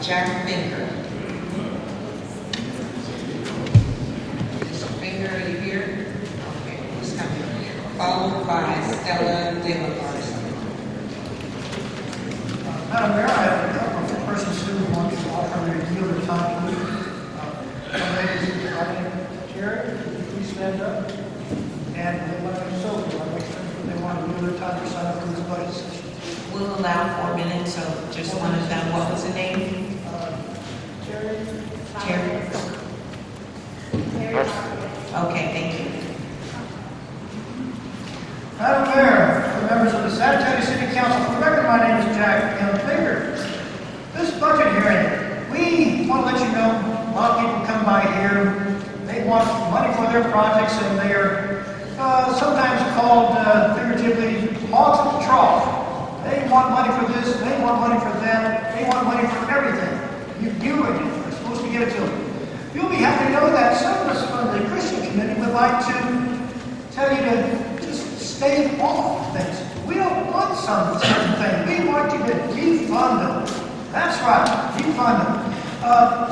Jack Finger. Mr. Finger, are you here? Okay, he's coming. Followed by Stella De La Garza. Madam Mayor, I have a couple of persons who want to offer their yield of time, please. Some ladies in the chair, please stand up. And they want to make so, they want to yield their time to sign up for this budget session. We'll allow 4 minutes, so just one of them. What was the name? Terry. Terry. Okay, thank you. Madam Mayor, the members of the San Antonio City Council, for the record, my name is Jack Finger. This budget hearing, we want to let you know, a lot of people come by here, they want money for their projects, and they are sometimes called figuratively hogs at the trough. They want money for this, they want money for that, they want money for everything. You are supposed to give it to them. You'll be happy to know that some of us from the Christian community would like to tell you to just stay off things. We don't want some certain thing. We want you to defund them. That's right, defund them.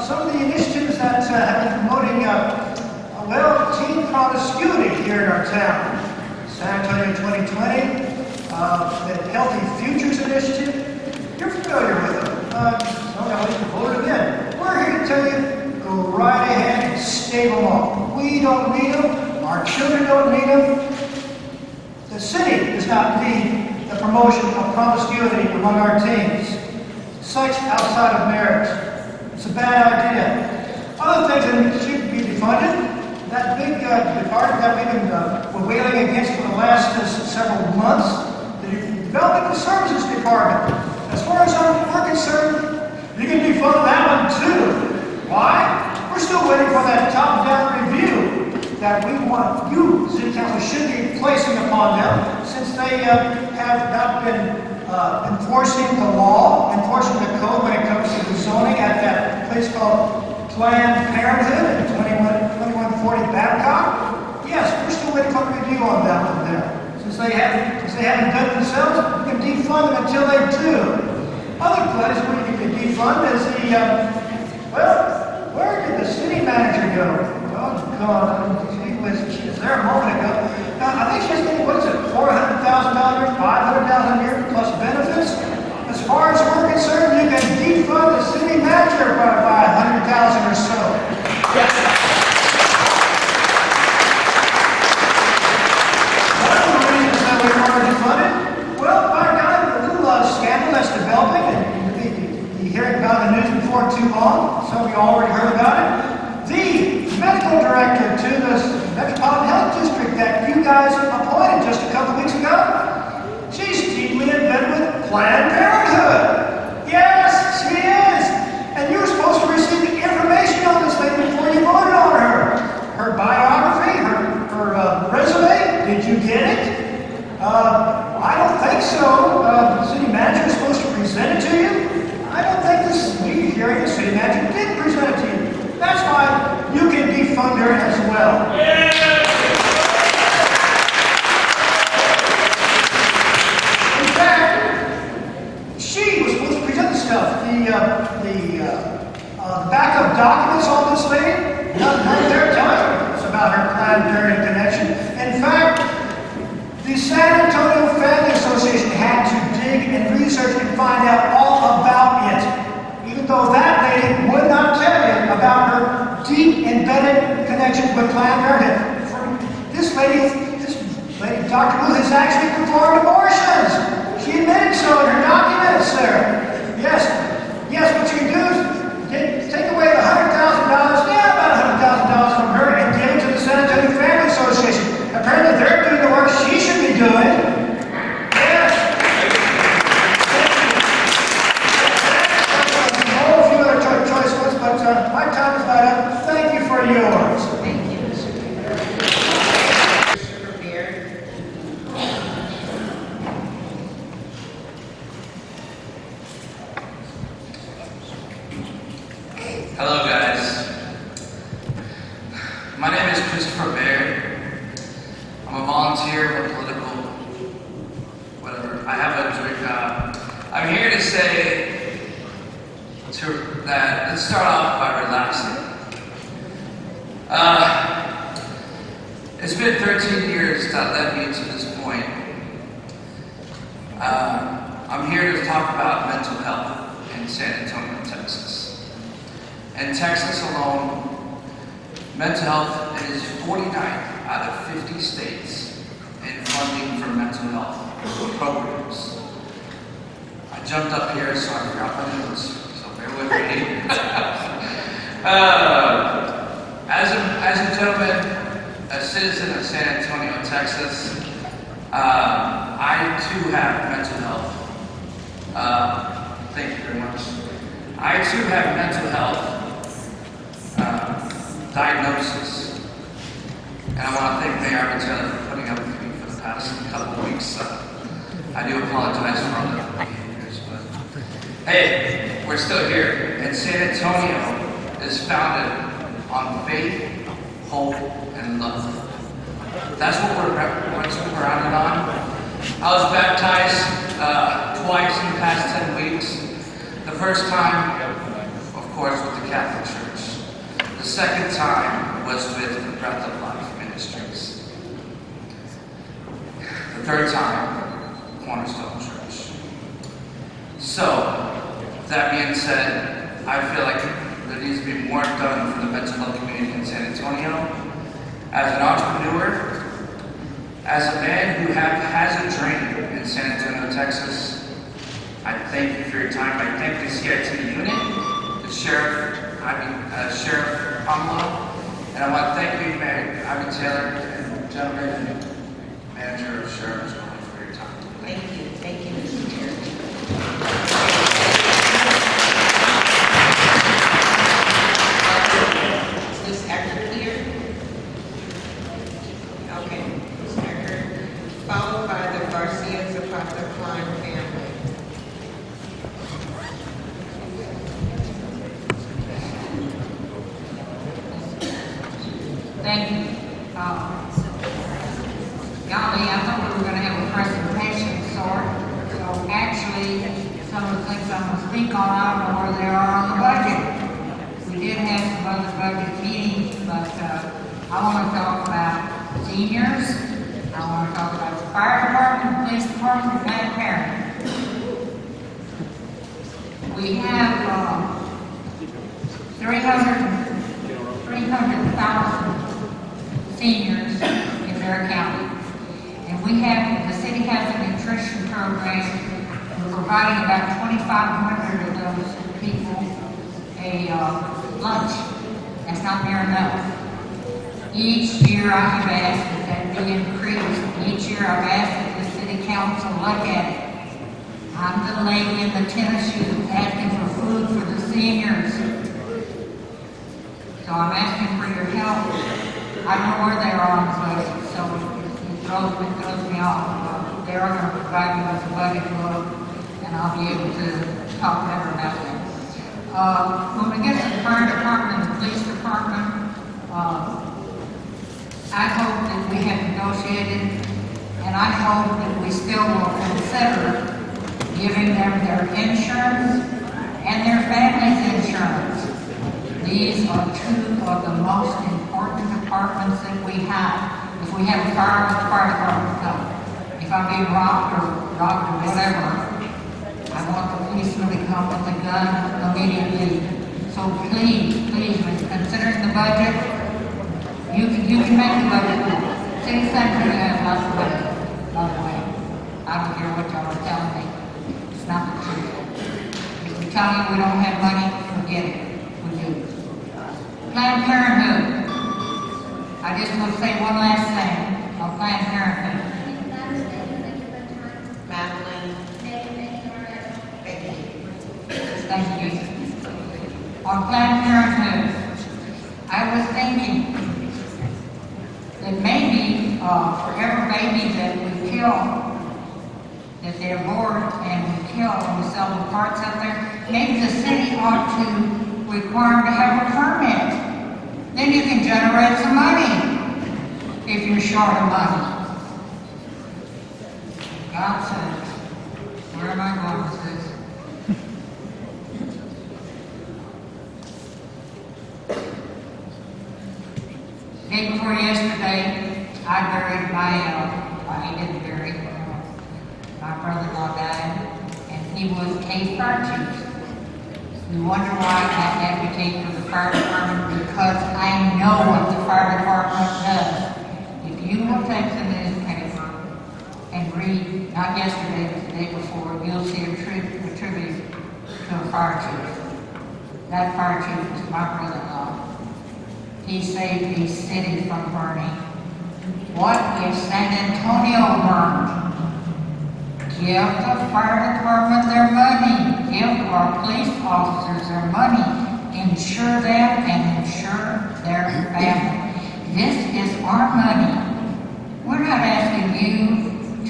Some of the initiatives that have been promoting teen promiscuity here in our town. San Antonio 2020, the Healthy Futures Initiative. You're familiar with them. Some of you voted in. We're here to tell you, go right ahead and stave them off. We don't need them. Our children don't need them. The city does not need the promotion of promiscuity among our teens. Sex outside of marriage. It's a bad idea. Other things that should be defunded. That big department that we've been wailing against for the last several months, the Development Services Department. As far as we're concerned, you can defund that one too. Why? We're still waiting for that top-down review that we want you, City Council, should be placing upon them, since they have not been enforcing the law, enforcing the code when it comes to the zoning at that place called Planned Parenthood at 2140 Babcock. Yes, we're still waiting for a review on that one there. Since they haven't done it themselves, we can defund them until they do. Other places where you can defund is the, where did the city manager go? Oh, God, she was there a moment ago. I think she's getting, what is it, $400,000 a year, $500,000 a year plus benefits? As far as we're concerned, you can defund the city manager by $100,000 or so. Yes. One of the reasons that we want to defund it, well, by God, a little scandal that's developing, and you hear about the news before too long. Some of you already heard about it. The medical director to the Metropolitan Health District that you guys appointed just a couple weeks ago, she's deeply in bed with Planned Parenthood. Yes, she is. And you were supposed to receive the information on this thing before you voted on her. Her biography, her resume, did you get it? I don't think so. The city manager is supposed to present it to you. I don't think this hearing the city manager did present it to you. That's why you can defund her as well. Yeah. In fact, she was supposed to present the stuff. The backup documents on this lady, nothing there telling us about her Planned Parenthood connection. In fact, the San Antonio Family Association had to dig and research and find out all about it, even though that lady would not tell you about her deep embedded connections with Planned Parenthood. This lady, Dr. Booth, has actually performed abortions. She admitted so in her documents there. Yes, what you do is take away the $100,000, about $100,000 from her and give it to the San Antonio Family Association. Apparently they're doing the work she should be doing. Yes. A few other choice ones, but my time is not up. Thank you for yours. Thank you, Mr. Finger. Mr. Beard. Hello, guys. My name is Christopher Baird. I'm a volunteer, a political, whatever. I have a drink. I'm here to say to that let's start off by relaxing. It's been 13 years that led me to this point. I'm here to talk about mental health in San Antonio, Texas. In Texas alone, mental health is 49th out of 50 states in funding for mental health programs. I jumped up here, so I forgot my notes, so bear with me. As a gentleman, a citizen of San Antonio, Texas, I too have mental health. Thank you very much. I too have mental health diagnosis. And I want to thank Mayor Taylor for putting up with me for the past couple of weeks. I do apologize for all the behaviors, but hey, we're still here. And San Antonio is founded on faith, hope, and love. That's what we're grounded on. I was baptized twice in the past 10 weeks. The first time, of course, with the Catholic Church. The second time was with the Breath of Life Ministries. The third time, Cornerstone Church. So, that being said, I feel like there needs to be more done for the mental health community in San Antonio. As an entrepreneur, as a man who has a dream in San Antonio, Texas, I thank you for your time. I thank the CIT unit, the Sheriff Pamela, and I want to thank you, Mayor Taylor, and gentlemen, and Manager of Sheriff's Office for your time. Thank you. Thank you, Mr. Chair. Is this Eckert here? Okay, Ms. Eckert, followed by the Garcia Zapata Klein family. Thank you. Golly, I thought we were going to have a presentation sort. So actually, some of the things I'm going to speak on, I don't know where they are on the budget. We did have some other budget meetings, but I want to talk about seniors. I want to talk about the fire department, police department, and Planned Parenthood. We have 300,000 seniors in their county. And the city has a nutrition program. We're providing about 2,500 of those people a lunch. That's not near enough. Each year I have asked that be increased. Each year I've asked that the city council look at it. I'm the lady in the tennis shoes asking for food for the seniors. So I'm asking for your help. I don't know where they are on the budget, so it throws me off. They are going to provide me with a budget book, and I'll be able to talk better about that. When we get to the fire department and the police department, I hope that we have negotiated, and I hope that we still will consider giving them their insurance and their family's insurance. These are two of the most important departments that we have. If we have a fire, the fire department come. If I'm being robbed or whatever, I want the policeman to come with a gun immediately. So please, when considering the budget, you can make the budget. City Secretary has lots of money, by the way. I don't care what y'all are telling me. It's not the truth. If we tell you we don't have money, forget it. We do. Planned Parenthood. I just want to say one last thing on Planned Parenthood. Madeline. Thank you. On Planned Parenthood, I was thinking that maybe for every baby that we kill, that they abort and we kill and we sell the parts out there, maybe the city ought to require them to have a permit. Then you can generate some money if you're short of money. God says, where am I going with this? he didn't bury, my brother-in-law died, and he was a fire chief. You wonder why I advocate for the fire department, because I know what the fire department does. If you will take the newspaper and read, not yesterday, but the day before, you'll see a tribute to a fire chief. That fire chief was my brother-in-law. He saved these cities from burning. What if San Antonio burned? Give the fire department their money. Give our police officers their money. Insure them and insure their family. This is our money. We're not asking you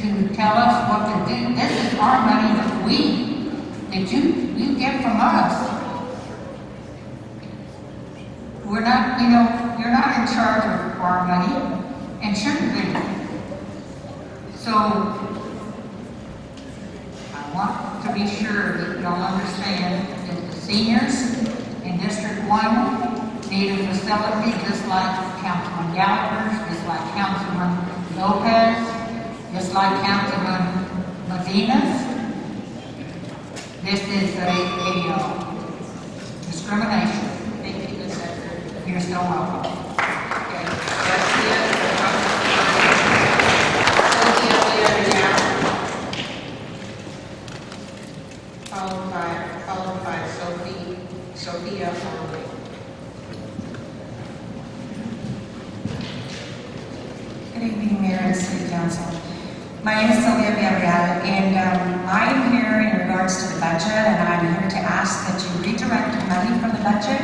to tell us what to do. This is our money that you get from us. We're not, you're not in charge of our money and shouldn't be. So, I want to be sure that y'all understand that the seniors in District 1 need a facility just like Councilman Gallagher's, just like Councilman Lopez, just like Councilman Medina's. This is a discrimination. You're so welcome. Okay. Garcia, followed by Sophia Only. Good evening, Mayor and City Council. My name is Sylvia Villarreal, and I'm here in regards to the budget, and I'm here to ask that you redirect money from the budget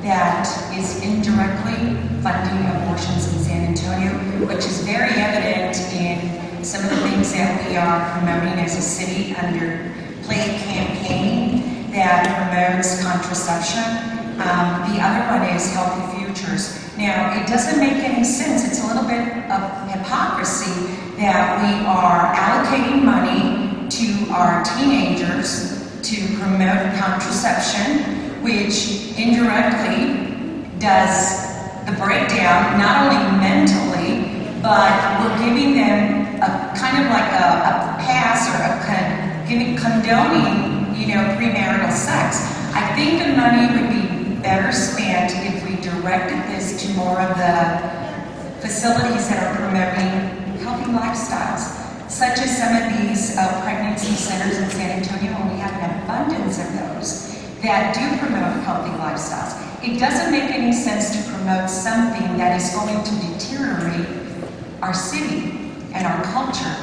that is indirectly funding abortions in San Antonio, which is very evident in some of the things that we are promoting as a city under Play campaign that promotes contraception. The other one is Healthy Futures. Now, it doesn't make any sense. It's a little bit of hypocrisy that we are allocating money to our teenagers to promote contraception, which indirectly does the breakdown, not only mentally, but we're giving them a kind of like a pass or condoning, premarital sex. I think the money would be better spent if we directed this to more of the facilities that are promoting healthy lifestyles, such as some of these pregnancy centers in San Antonio, and we have an abundance of those that do promote healthy lifestyles. It doesn't make any sense to promote something that is going to deteriorate our city and our culture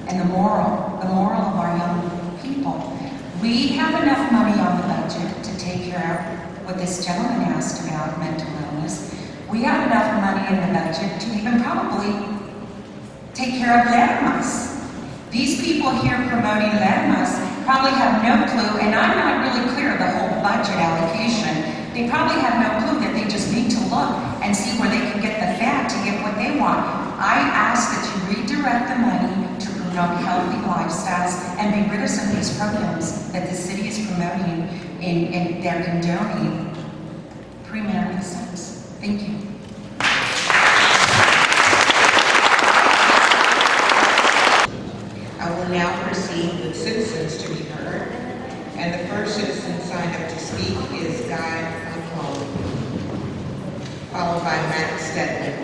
and the moral of our young people. We have enough money on the budget to take care of what this gentleman asked about, mental illness. We have enough money in the budget to even probably take care of Lermas. These people here promoting Lermas probably have no clue, and I'm not really clear of the whole budget allocation. They probably have no clue that they just need to look and see where they can get the fat to get what they want. I ask that you redirect the money to promote healthy lifestyles and be rid of some of these programs that the city is promoting and they're condoning premarital sex. Thank you. I will now proceed with citizens to be heard. And the first citizen signed up to speak is Guy McClone, followed by Matt Stedman.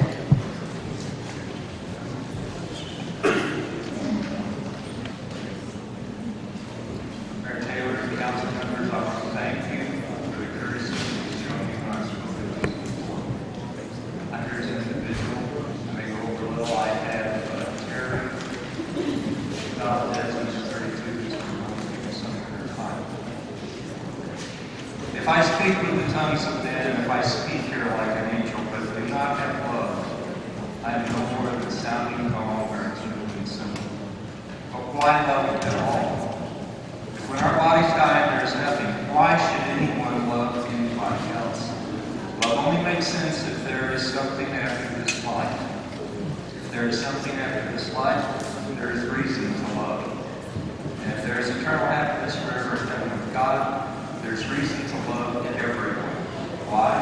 Mayor Taylor, council members, I want to thank you for the courtesy you've shown me when I spoke to this before. I'm here as an individual. I may go over a little. I have Terry, Desmond, 32, who's going to some of their time. If I speak with the tongues of men, if I speak here like an angel, but do not have love, I am no more than sounding gong or a tinkling cymbal. But why love at all? When our bodies die and there is nothing, why should anyone love anybody else? Love only makes sense if there is something after this life. If there is something after this life, there is reason to love. And if there is eternal happiness forever in heaven with God, there's reason to love everyone. Why?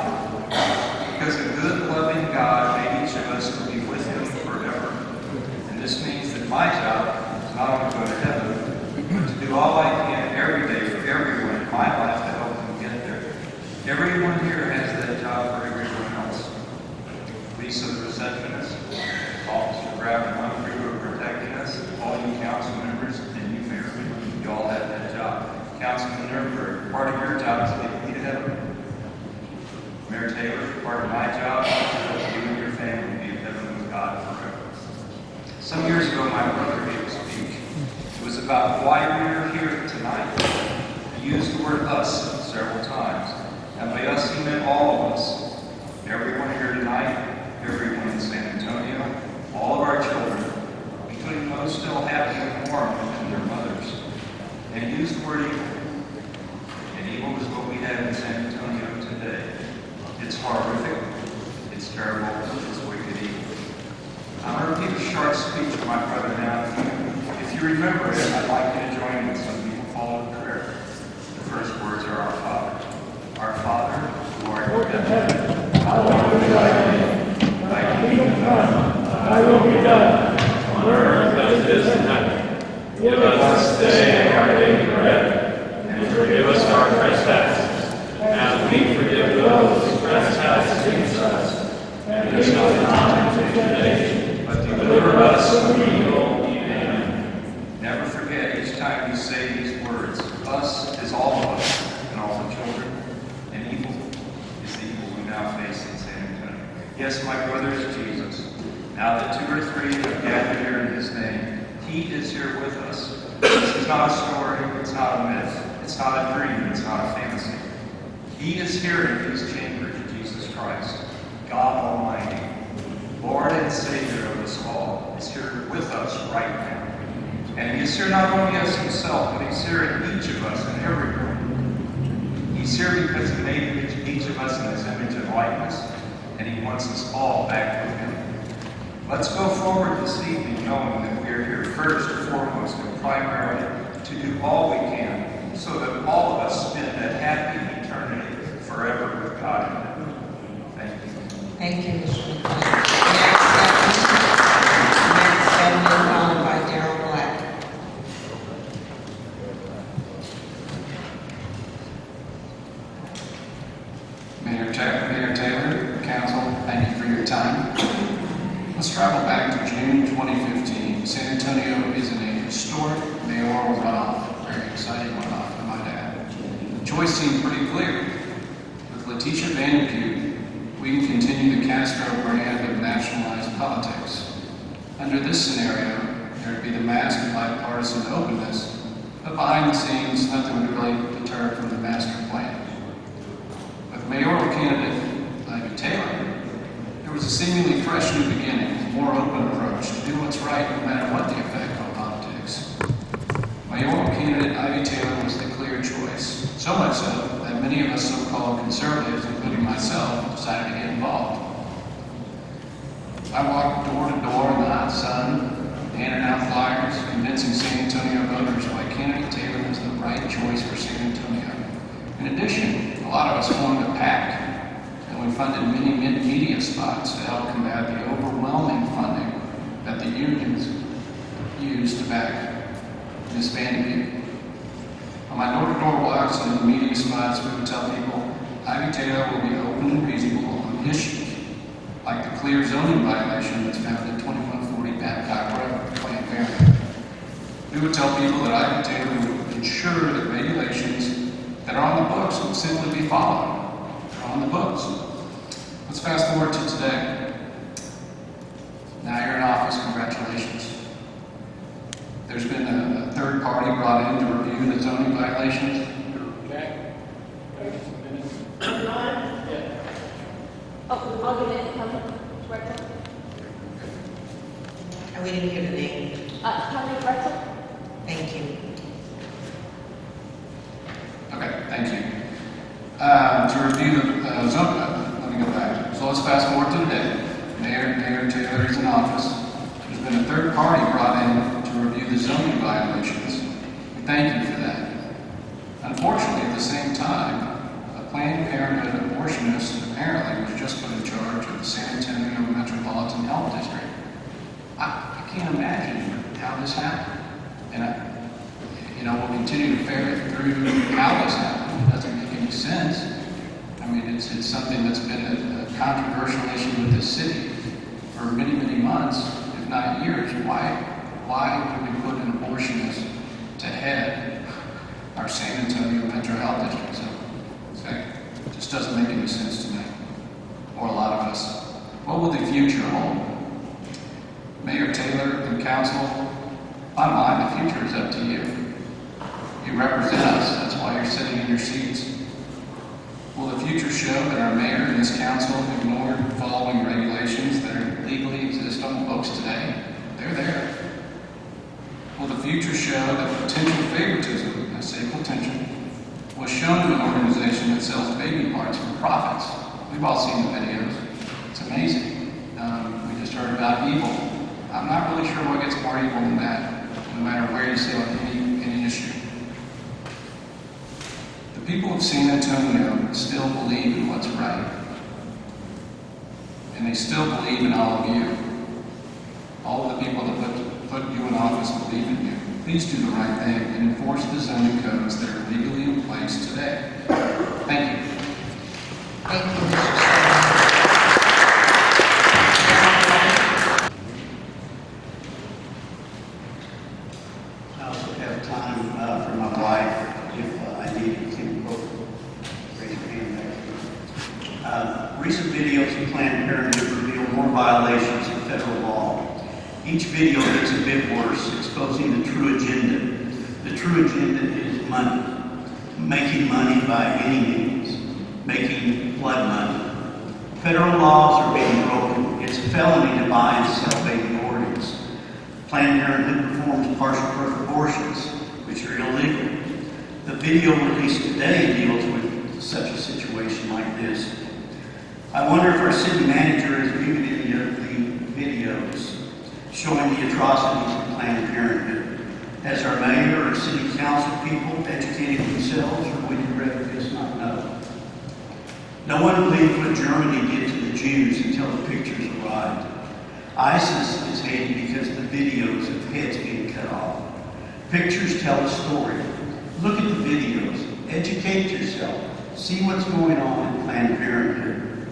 Because a good, loving God made each of us to be with Him forever. Lisa, the receptionist, Officer Grab and one crew are protecting us, all you council members, and you, Mayor. You all have that job. Councilman Nuremberg, part of your job is to get me to heaven. Mayor Taylor, part of my job is that you and your family be in heaven with God forever. Some years ago, my brother gave a speech. It was about why we are here tonight. He used the word us several times. And by us, he meant all of us. Everyone here tonight, everyone in San Antonio, all of our children, including those still happy and warm within their mothers. And he used the word evil. And evil is what we have in San Antonio today. It's horrific. It's terrible. It's wicked evil. I'm going to repeat a short speech of my brother now. If you remember it, I'd like you to join me. Some people follow in prayer. The first words are Our Father. Our Father, who art in heaven, hallowed be thy name. Thy kingdom come, thy will be done, on earth as it is in heaven. Give us this day our daily bread, and forgive us our trespasses, as we forgive those who trespass against us. And lead us not into temptation, but deliver us from evil. Amen. Never forget, each time you say these words, us is all of us, and all the children. And evil is the evil we now face in San Antonio. Yes, my brothers, Jesus, now that 2 or 3 have gathered here in his name, he is here with us. This is not a story, it's not a myth, it's not a dream, it's not a fantasy. He is here in these chambers, Jesus Christ, God Almighty, Lord and Savior of us all, is here with us right now. And he is here not only as himself, but he's here in each of us and everyone. He's here because he made each of us in his image and likeness, and he wants us all back with him. Let's go forward this evening knowing that we are here first and foremost and primarily to do all we can so that all of us spend that happy eternity forever with God in heaven. Thank you. Thank you, Mr. McClain. Next, followed by Darrell Black. Mayor Taylor, Council, thank you for your time. Let's travel back to June 2015. San Antonio is in a historic mayoral runoff. Very exciting runoff, I might add. The choice seemed pretty clear. With Letitia Van Buren, we can continue the Castro brand of nationalized politics. Under this scenario, there would be the mask of bipartisan openness, but behind the scenes, nothing would really deter from the master plan. With mayoral candidate Ivy Taylor, there was a seemingly fresh new beginning, a more open approach to do what's right no matter what the effect on politics. Mayoral candidate Ivy Taylor was the clear choice, so much so that many of us so-called conservatives, including myself, decided to get involved. I walked door to door in the hot sun, handing out flyers, convincing San Antonio voters why candidate Taylor was the right choice for San Antonio. In addition, a lot of us formed a PAC, and we funded many media spots to help combat the overwhelming funding that the unions used to back Ms. Vanderbilt. On my door-to-door walks and in the media spots, we would tell people Ivy Taylor will be open and reasonable on issues like the clear zoning violation that's found in 2140 Babcock Road, Planned Parenthood. We would tell people that Ivy Taylor would ensure that regulations that are on the books would simply be followed. They're on the books. Let's fast forward to today. Now you're in office, congratulations. There's been a third party brought in to review the zoning violations. Okay. Oh, I'll get it. Right there. And we didn't hear the name. Tony Retzel. Thank you. Okay, thank you. To review the zoning, let me go back. So let's fast forward to today. Mayor Taylor is in office. There's been a third party brought in to review the zoning violations. We thank you for that. Unfortunately, at the same time, a Planned Parenthood abortionist apparently was just put in charge of the San Antonio Metropolitan Health District. I can't imagine how this happened. And we'll continue to ferret through how this happened. It doesn't make any sense. I mean, it's something that's been a controversial issue with this city. for many, many months, if not years. Why would we put an abortionist to head our San Antonio Metro Health District? So it just doesn't make any sense to me, or a lot of us. What will the future hold? Mayor Taylor and council, bottom line, the future is up to you. You represent us, that's why you're sitting in your seats. Will the future show that our mayor and this council ignored following regulations that legally exist on the books today? They're there. Will the future show that potential favoritism, I say potential, was shown to an organization that sells baby parts for profits? We've all seen the videos. It's amazing. We just heard about evil. I'm not really sure what gets more evil than that, no matter where you sit on any issue. The people of San Antonio still believe in what's right. And they still believe in all of you. All of the people that put you in office believe in you. Please do the right thing and enforce the zoning codes that are legally in place today. Thank you. Thank you, Mr. Stanley. I also have time for my wife if I need to raise your hand there. Recent videos of Planned Parenthood reveal more violations of federal law. Each video gets a bit worse, exposing the true agenda. The true agenda is money. Making money by any means. Making blood money. Federal laws are being broken. It's a felony to buy and sell baby organs. Planned Parenthood performs partial birth abortions, which are illegal. The video released today deals with such a situation like this. I wonder if our city manager has viewed any of the videos showing the atrocities of Planned Parenthood. Has our mayor or city council people educated themselves, or would you rather just not know? No one believed what Germany did to the Jews until the pictures arrived. ISIS is hated because of the videos of heads being cut off. Pictures tell a story. Look at the videos. Educate yourself. See what's going on in Planned Parenthood.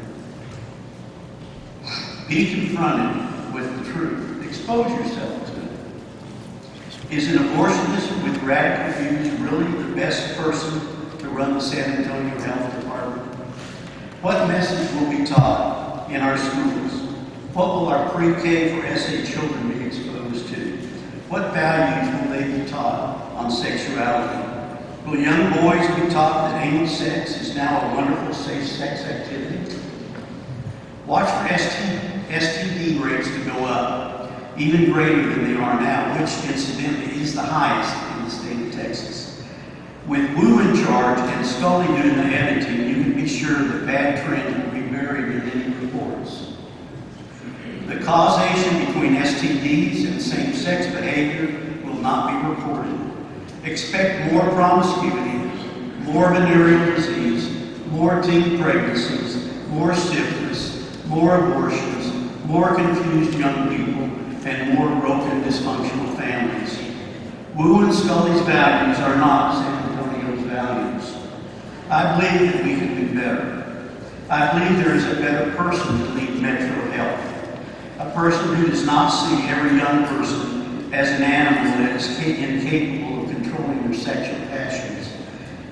Be confronted with the truth. Expose yourself to it. Is an abortionist with radical views really the best person to run the San Antonio Health Department? What message will be taught in our schools? What will our pre-K for SA children be exposed to? What values will they be taught on sexuality? Will young boys be taught that anal sex is now a wonderful safe sex activity? Watch for STD rates to go up, even greater than they are now, which incidentally is the highest in the state of Texas. With Wu in charge and Scully doing the editing, you can be sure that bad trends will be buried in any reports. The causation between STDs and same-sex behavior will not be reported. Expect more promiscuity, more venereal disease, more teen pregnancies, more syphilis, more abortions, more confused young people, and more broken, dysfunctional families. Wu and Scully's values are not San Antonio's values. I believe that we can do better. I believe there is a better person to lead Metro Health. A person who does not see every young person as an animal that is incapable of controlling their sexual passions.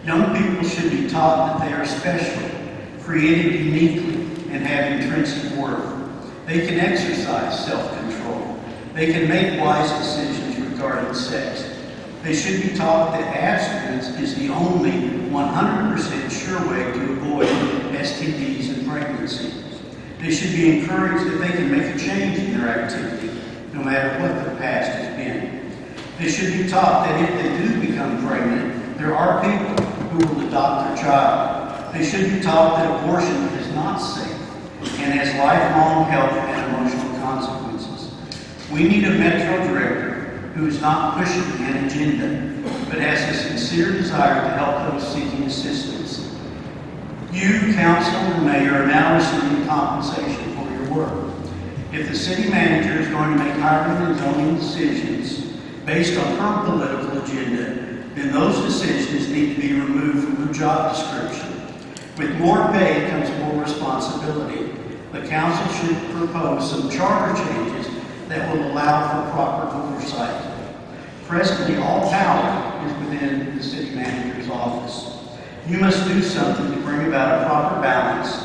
Young people should be taught that they are special, created uniquely, and have intrinsic worth. They can exercise self-control. They can make wise decisions regarding sex. They should be taught that abstinence is the only 100% sure way to avoid STDs and pregnancy. They should be encouraged that they can make a change in their activity, no matter what their past has been. They should be taught that if they do become pregnant, there are people who will adopt their child. They should be taught that abortion is not safe and has lifelong health and emotional consequences. We need a Metro director who is not pushing an agenda, but has a sincere desire to help those seeking assistance. You, council, and mayor are now receiving compensation for your work. If the city manager is going to make hiring and zoning decisions based on her political agenda, then those decisions need to be removed from her job description. With more pay comes more responsibility. The council should propose some charter changes that will allow for proper oversight. Presently, all power is within the city manager's office. You must do something to bring about a proper balance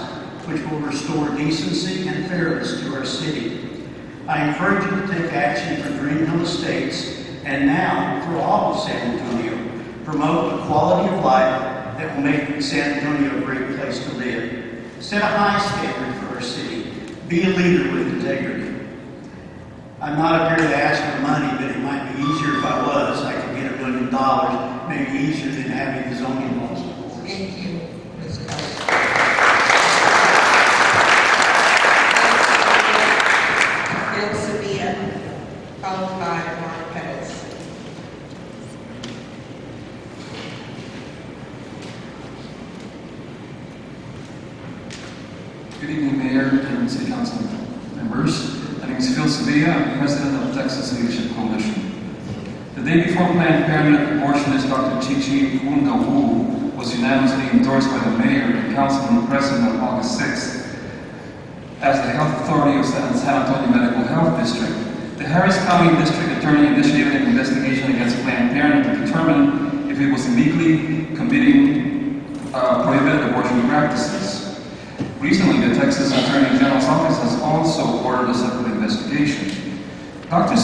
which will restore decency and fairness to our city. I encourage you to take action for Green Hill Estates and now for all of San Antonio. Promote a quality of life that will make San Antonio a great place to live. Set a high standard for our city. Be a leader with integrity. I'm not up here to ask for money, but it might be easier if I was. I could get $1 million, maybe easier than having the zoning laws. Thank you, Ms. Costa. Bill Sevilla, followed by Mark Pettis. Good evening, Mayor and City Council members. My name is Phil Sevilla. I'm President of Texas Leadership Coalition. The day before Planned Parenthood abortionist Dr. Chichi Wu was unanimously endorsed by the Mayor and Councilman President on August 6th as the Health Authority of San Antonio Medical Health District. The Harris County District Attorney initiated an investigation against Planned Parenthood to determine if it was illegally committing prohibited abortion practices. Recently, the Texas Attorney General's office has also ordered a separate investigation. Dr.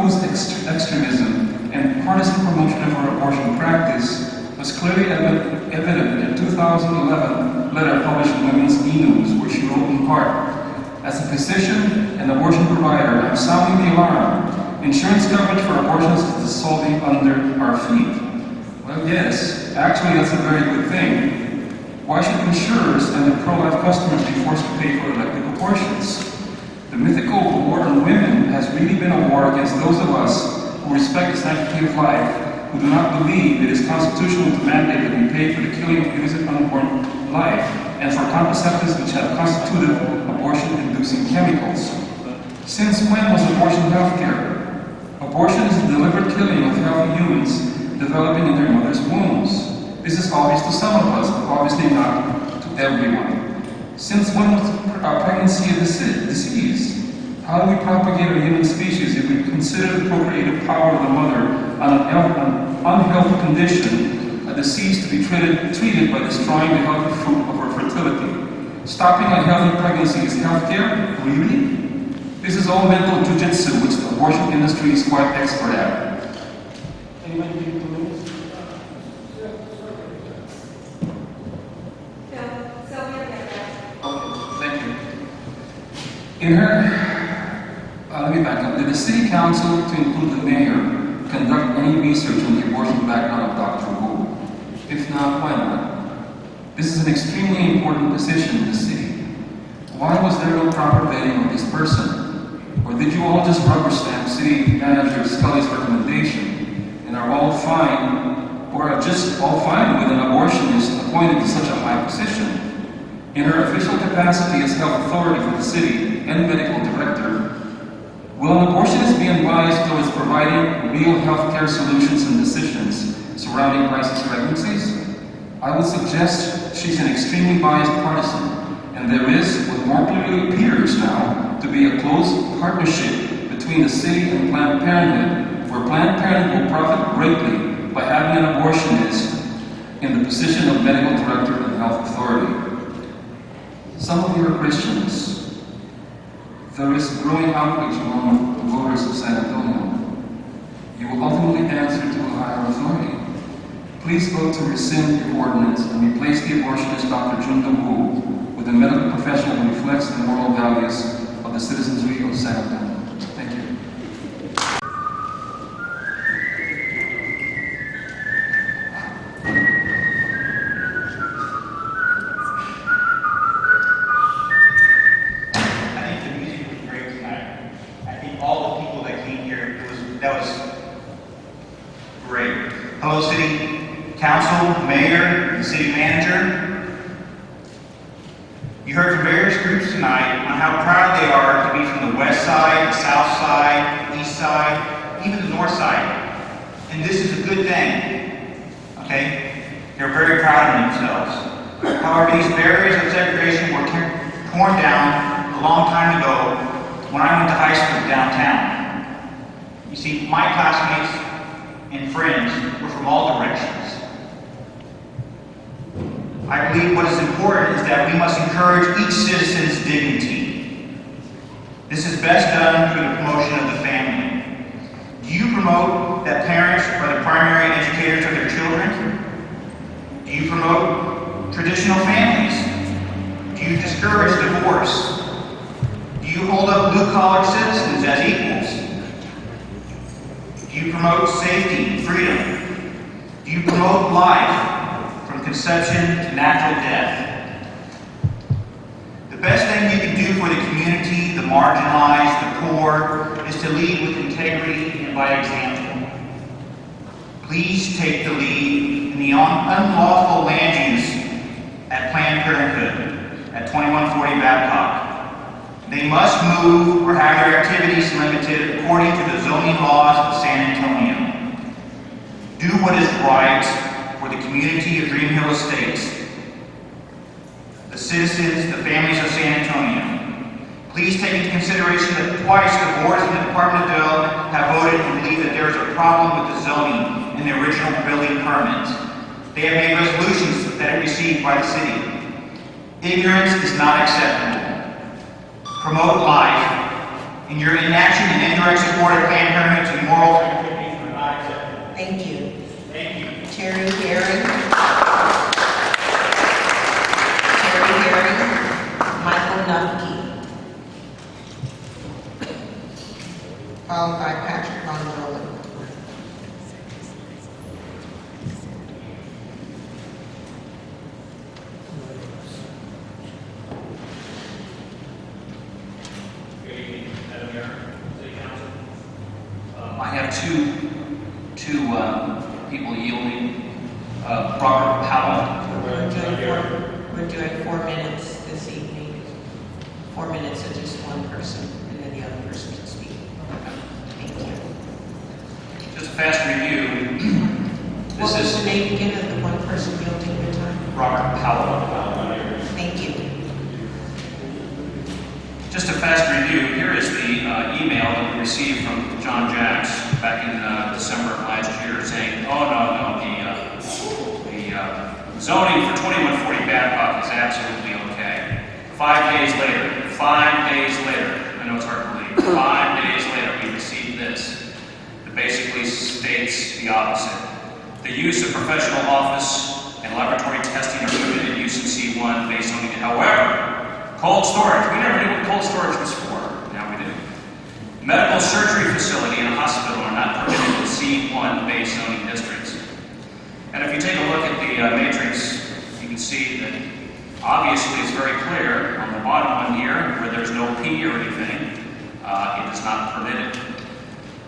Wu's extremism and partisan promotion of her abortion practice was clearly evident in a 2011 letter published in Women's E-News, where she wrote in part, "As a physician and abortion provider, I'm sounding the alarm. Insurance coverage for abortions is dissolving under our feet." Well, yes, actually that's a very good thing. Why should insurers and their pro-life customers be forced to pay for elective abortions? The mythical war on women has really been a war against those of us who respect the sanctity of life, who do not believe it is constitutional to mandate that we pay for the killing of innocent unborn life, and for contraceptives which have constituted abortion-inducing chemicals. Since when was abortion healthcare? Abortion is the deliberate killing of healthy humans developing in their mother's wombs. This is obvious to some of us, but obviously not to everyone. Since when was pregnancy a disease? How do we propagate a human species if we consider the procreative power of the mother on an unhealthy condition, a disease to be treated by destroying the healthy fruit of her fertility? Stopping a healthy pregnancy is healthcare? Really? This is all mental jujitsu, which the abortion industry is quite expert at. Anybody need to move? Thank you. Let me back up. Did the City Council, to include the Mayor, conduct any research on the abortion background of Dr. Wu? If not, why not? This is an extremely important decision in the city. Why was there no proper vetting of this person? Or did you all just rubber stamp City Manager Scully's recommendation and are all fine, or are just all fine with an abortionist appointed to such a high position? In her official capacity as health authority for the city and medical director, will an abortionist be unbiased towards providing real healthcare solutions and decisions surrounding crisis pregnancies? I would suggest she's an extremely biased partisan, and there is, what more clearly appears now, to be a close partnership between the city and Planned Parenthood, where Planned Parenthood will profit greatly by having an abortionist in the position of medical director and health authority. Some of you are Christians. There is growing outrage among the voters of San Antonio. You will ultimately answer to a higher authority. Please vote to rescind your ordinance and replace the abortionist Dr. Junda Wu with a medical professional who reflects the moral values of the citizenry of San Antonio. Thank you. Hello, City Council, Mayor, and City Manager. You heard from various groups tonight on how proud they are to be from the west side, the south side, the east side, even the north side. And this is a good thing, okay? They're very proud of themselves. However, these barriers of segregation were torn down a long time ago when I went to high school downtown. You see, my classmates and friends were from all directions. I believe what is important is that we must encourage each citizen's dignity. This is best done through the promotion of the family. Do you promote that parents are the primary educators of their children? Do you promote traditional families? Do you discourage divorce? Do you hold up blue-collar citizens as equals? Do you promote safety and freedom? Do you promote life from conception to natural death? The best thing you can do for the community, the marginalized, the poor, is to lead with integrity and by example. Please take the lead in the unlawful land use at Planned Parenthood at 2140 Babcock. They must move or have their activities limited according to the zoning laws of San Antonio. Do what is right for the community of Dream Hill Estates, the citizens, the families of San Antonio. Please take into consideration that twice the boards in the Department of Development have voted and believe that there is a problem with the zoning in the original building permit. They have made resolutions that it received by the city. Ignorance is not acceptable. Promote life, and your inaction and indirect support of Planned Parenthood's immoral activities are not acceptable. Thank you. Thank you. Terry Herring. Terry Herring. Michael Nufke. Followed by Patrick Von Dolan. I have two people yielding. Robert Powell. We're doing 4 minutes this evening. 4 minutes of just one person, and then the other person can speak. Thank you. Just a fast review. What was the name again of the one person yielding your time? Robert Powell. Thank you. Just a fast review. Here is the email that we received from John Jacks back in December of last year saying, oh, no, the zoning for 2140 Babcock is absolutely okay. 5 days later, I know it's hard to believe, 5 days later we received this that basically states the opposite. The use of professional office and laboratory testing are permitted in use in C1 based on it. However, cold storage, we never knew what cold storage was for. Now we do. Medical surgery facility and a hospital are not permitted in C1 based zoning districts. And if you take a look at the matrix, you can see that obviously it's very clear on the bottom one here where there's no P or anything, it is not permitted.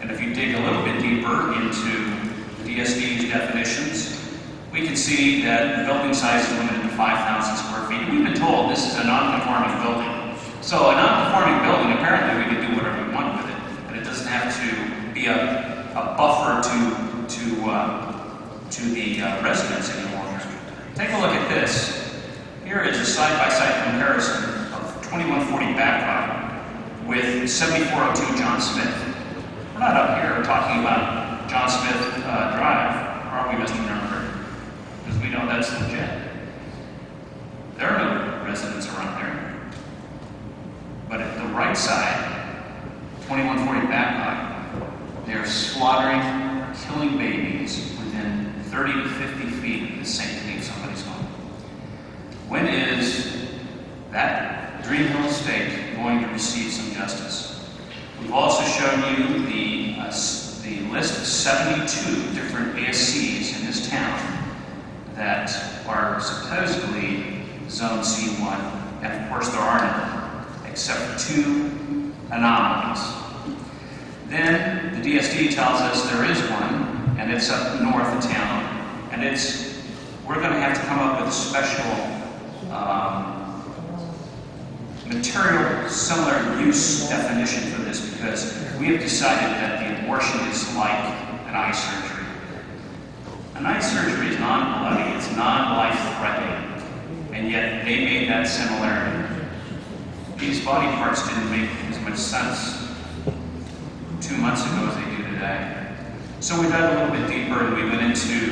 And if you dig a little bit deeper into DSD's definitions, we can see that the building size is limited to 5,000 square feet. We've been told this is a non-conforming building. So a non-conforming building, apparently we can do whatever we want with it, and it doesn't have to be a buffer to the residents anymore. Take a look at this. Here is a side-by-side comparison of 2140 Babcock with 7402 John Smith. We're not up here talking about John Smith Drive, are we, Mr. Nuremberg? Because we know that's legit. There are no residents around there. But at the right side, 2140 Babcock, they're slaughtering or killing babies within 30 to 50 feet of the sanctity of somebody's home. When is that Dream Hill estate going to receive some justice? We've also shown you the list of 72 different ASCs in this town that are supposedly Zone C1, and of course there are none, except for 2 anomalies. Then the DSD tells us there is one, and it's up north of town, and we're going to have to come up with a special material similar use definition for this, because we have decided that the abortion is like an eye surgery. An eye surgery is non-bloody, it's non-life threatening, and yet they made that similarity. these body parts didn't make as much sense 2 months ago as they do today. So we dug a little bit deeper and we went into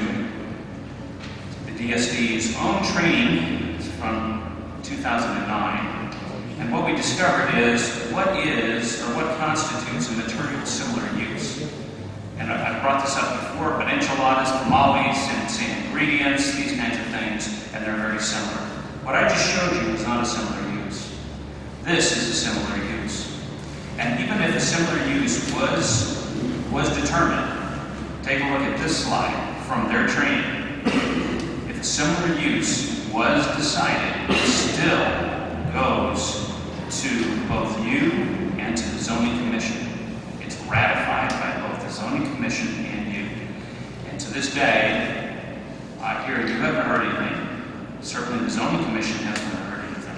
the DSD's own training from 2009. And what we discovered is what constitutes a material similar use. And I brought this up before, but enchiladas, tamales, and same ingredients, these kinds of things, and they're very similar. What I just showed you is not a similar use. This is a similar use. And even if a similar use was determined, take a look at this slide from their training. If a similar use was decided, it still goes to both you and to the zoning commission. It's ratified by both the zoning commission and you. And to this day, I hear you haven't heard anything. Certainly the zoning commission hasn't heard anything.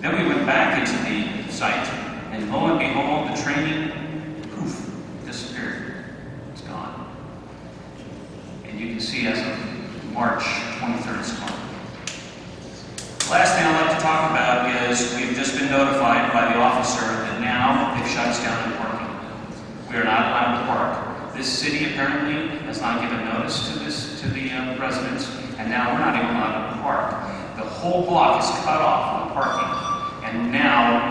Then we went back into the site, and lo and behold, the training, poof, disappeared. It's gone. And you can see as of March 23rd, it's gone. Last thing I'd like to talk about is we've just been notified by the officer that now they've shut us down in parking. We are not allowed to park. This city apparently has not given notice to the residents, and now we're not even allowed to park. The whole block is cut off from parking, and now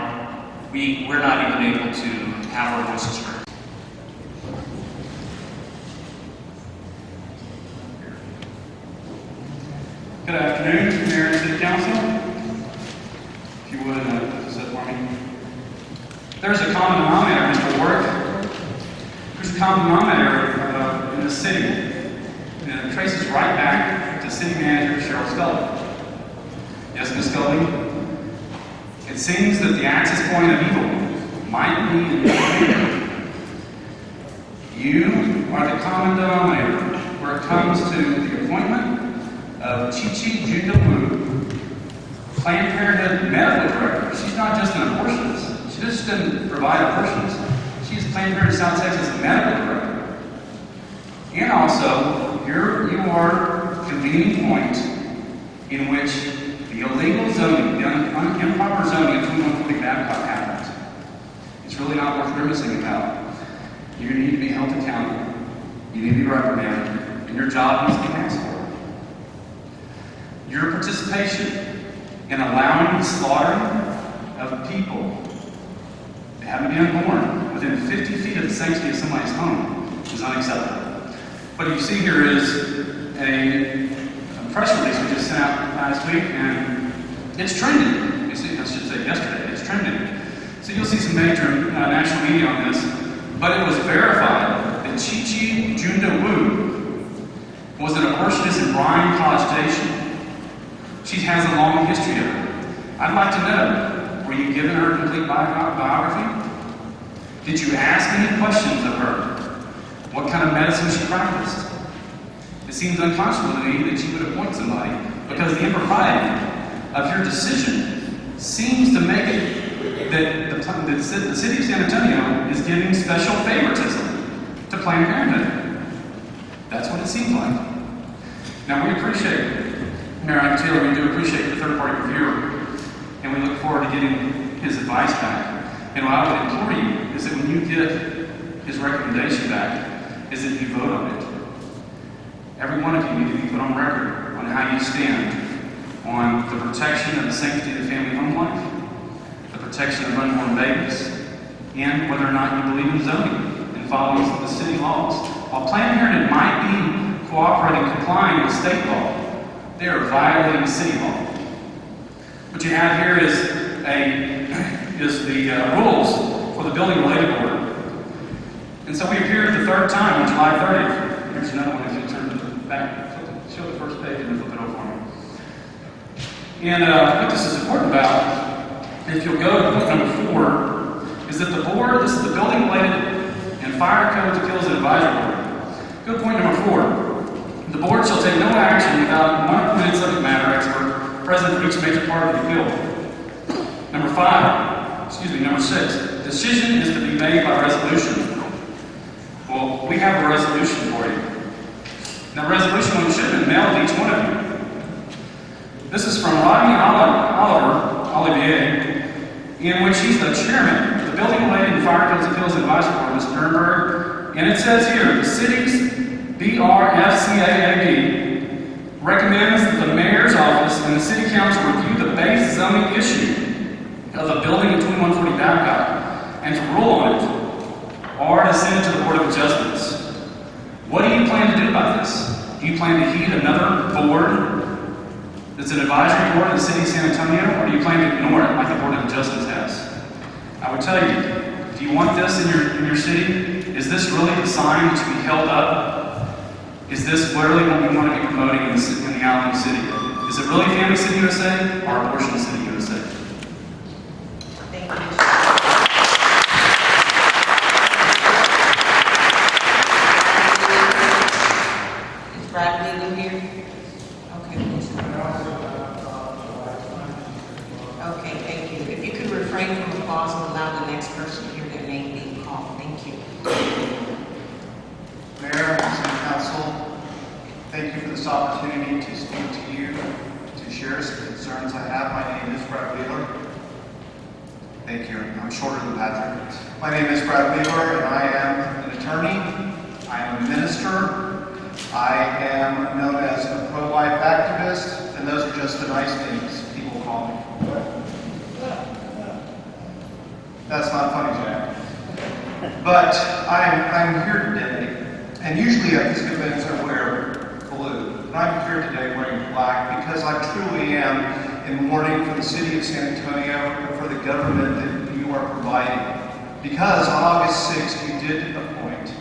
we're not even able to have our voices heard. Good afternoon, Mayor and City Council. If you would, sit for me. There's a common denominator, Mr. Warwick. There's a common denominator in the city, and it traces right back to City Manager Cheryl Scully. Yes, Ms. Scully? It seems that the axis point of evil might be in your favor. You are the common denominator where it comes to the appointment of Chi-Chi Junda-Wu, Planned Parenthood medical director. She's not just an abortionist. She just didn't provide abortions. She's Planned Parenthood South Texas medical director. And also, you are convening point in which the illegal zoning, the improper zoning of 2140 Babcock happens. It's really not worth grimacing about. You need to be held accountable. You need to be reprimanded, and your job needs to be asked for. Your participation in allowing the slaughtering of people that haven't been born within 50 feet of the sanctity of somebody's home is unacceptable. What you see here is a press release we just sent out last week, and it's trending. You see, I should say yesterday, it's trending. So you'll see some major national media on this, but it was verified that Chi-Chi Junda-Wu was an abortionist in Bryan College Station. She has a long history of it. I'd like to know, were you given her a complete biography? Did you ask any questions of her? What kind of medicine she practiced? It seems unconscionable to me that you would appoint somebody because the impropriety of your decision seems to make it that the city of San Antonio is giving special favoritism to Planned Parenthood. That's what it seems like. Now we appreciate Mayor Taylor, we do appreciate the third-party reviewer, and we look forward to getting his advice back. And what I would implore you is that when you get his recommendation back, is that you vote on it. Every one of you need to be put on record on how you stand on the protection of the sanctity of the family home life, the protection of unborn babies, and whether or not you believe in zoning and following the city laws. While Planned Parenthood might be cooperating, complying with state law, they are violating city law. What you have here is the rules for the building related board. And so we appeared the third time on July 30th. Here's another one. If you turn to the back, show the first page and then flip it over for me. And what this is important about, if you'll go to point number 4, is that the board, this is the building related and fire codes, appeals, and advisory board. Go to point number 4. The board shall take no action without one appointed subject matter expert present for each major part of the appeal. Number 6, decision is to be made by resolution. Well, we have a resolution for you. Now, resolution should have been mailed to each one of you. This is from Rodney Olivier, in which he's the chairman of the Building Related and Fire Codes Appeals Advisory Board, Mr. Nurnberg. And it says here, the city's BRFCAAB recommends that the mayor's office and the city council review the base zoning issue of a building at 2140 Babcock and to rule on it, or to send it to the Board of Adjustments. What do you plan to do about this? Do you plan to heed another board that's an advisory board in the city of San Antonio, or do you plan to ignore it like the Board of Adjustments has? I would tell you, do you want this in your city? Is this really the sign that should be held up? Is this really what we want to be promoting in the Allen City? Is it really Family City USA or Abortion City USA? Thank you. Is Brad Legal here? Okay, please. Okay, thank you. If you could refrain from applause and allow the next person here their name being called. Thank you. Mayor, City Council, thank you for this opportunity to speak to you, to share some concerns I have. My name is Brad Wheeler. Thank you. I'm shorter than Patrick. My name is Brad Wheeler, and I am an attorney. I am a minister. I am known as a pro-life activist, and those are just the nice things people call me. That's not funny, Jack. But I'm here today. And usually at these events I wear blue. And I'm here today wearing black because I truly am in mourning for the city of San Antonio and for the government that you are providing. Because on August 6th you did appoint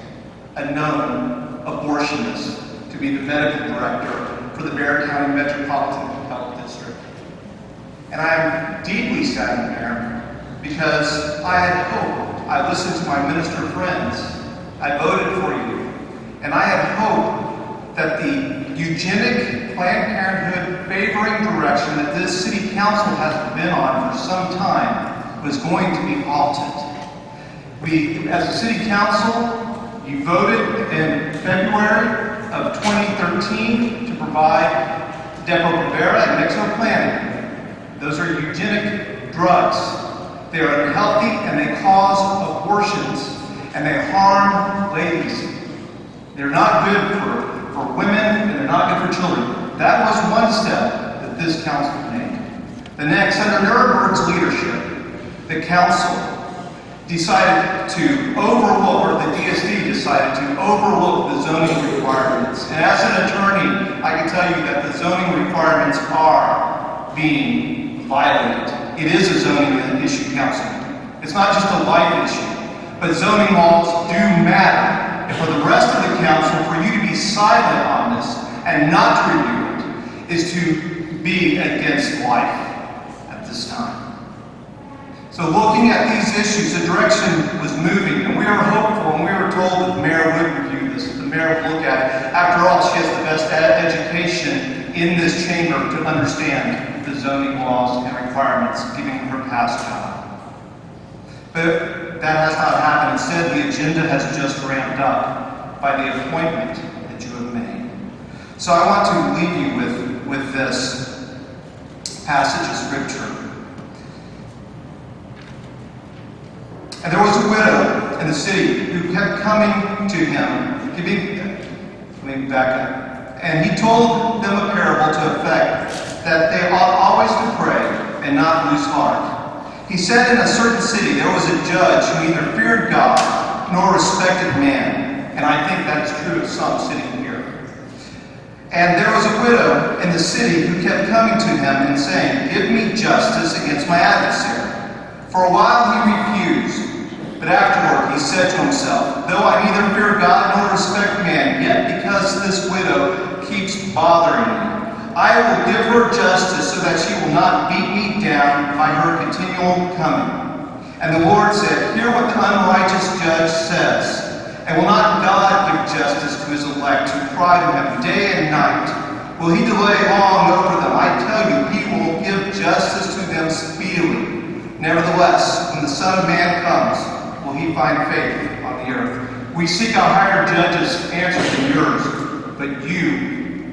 a known abortionist to be the medical director for the Bexar County Metropolitan Health District. And I am deeply saddened, Mayor, because I had hoped, I listened to my minister friends, I voted for you, and I had hoped that the eugenic Planned Parenthood favoring direction that this city council has been on for some time was going to be halted. We, as a city council, you voted in February of 2013 to provide Depo-Provera and Nexoplanin. Those are eugenic drugs. They are unhealthy and they cause abortions and they harm ladies. They're not good for women and they're not good for children. That was one step that this council made. The next, under Nuremberg's leadership, the council decided to overlook, or the DSD decided to overlook the zoning requirements. And as an attorney, I can tell you that the zoning requirements are being violated. It is a zoning issue, council. It's not just a life issue, but zoning laws do matter. And for the rest of the council, for you to be silent on this and not to review it is to be against life at this time. So looking at these issues, the direction was moving, and we were hopeful, and we were told that the mayor would review this, that the mayor would look at it. After all, she has the best education in this chamber to understand the zoning laws and requirements, given her past job. But that has not happened. Instead, the agenda has just ramped up by the appointment that you have made. So I want to leave you with this passage of scripture. And there was a widow in the city who kept coming to him, and he told them a parable to the effect that they ought always to pray and not lose heart. He said, in a certain city there was a judge who neither feared God nor respected man. And I think that is true of some sitting here. And there was a widow in the city who kept coming to him and saying, give me justice against my adversary. For a while he refused. But afterward he said to himself, though I neither fear God nor respect man, yet because this widow keeps bothering me, I will give her justice so that she will not beat me down by her continual coming. And the Lord said, hear what the unrighteous judge says. And will not God give justice to his elect who cry to him day and night? Will he delay long over them? I tell you, he will give justice to them speedily. Nevertheless, when the Son of Man comes, will he find faith on the earth? We seek out higher judges' answers than yours, but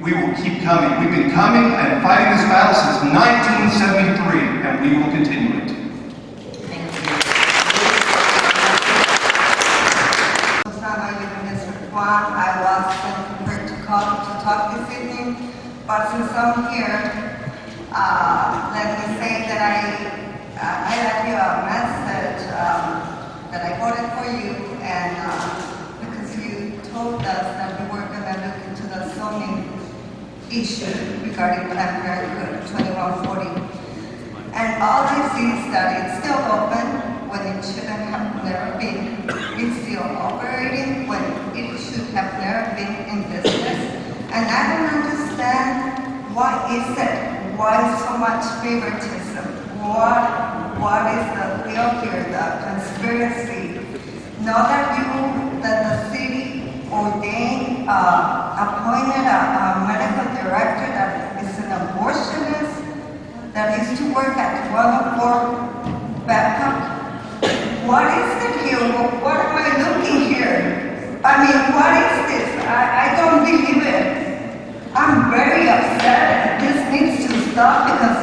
we will keep coming. We've been coming and fighting this battle since 1973, and we will continue it. one I was prepared to call to talk this evening, but since I'm here, let me say that I left you a message that I voted for you, and because you told us that you were going to look into the zoning issue regarding Planned Parenthood 2140. And all I see is that it's still open when it shouldn't have never been. It's still operating when it should have never been in business. And I don't understand what is it? Why so much favoritism? What is the deal here, the conspiracy? Now that the city ordained, appointed a medical director that is an abortionist, that used to work at 104 Backup. What is it here? What am I looking here? I mean, what is this? I don't believe it. I'm very upset. This needs to stop because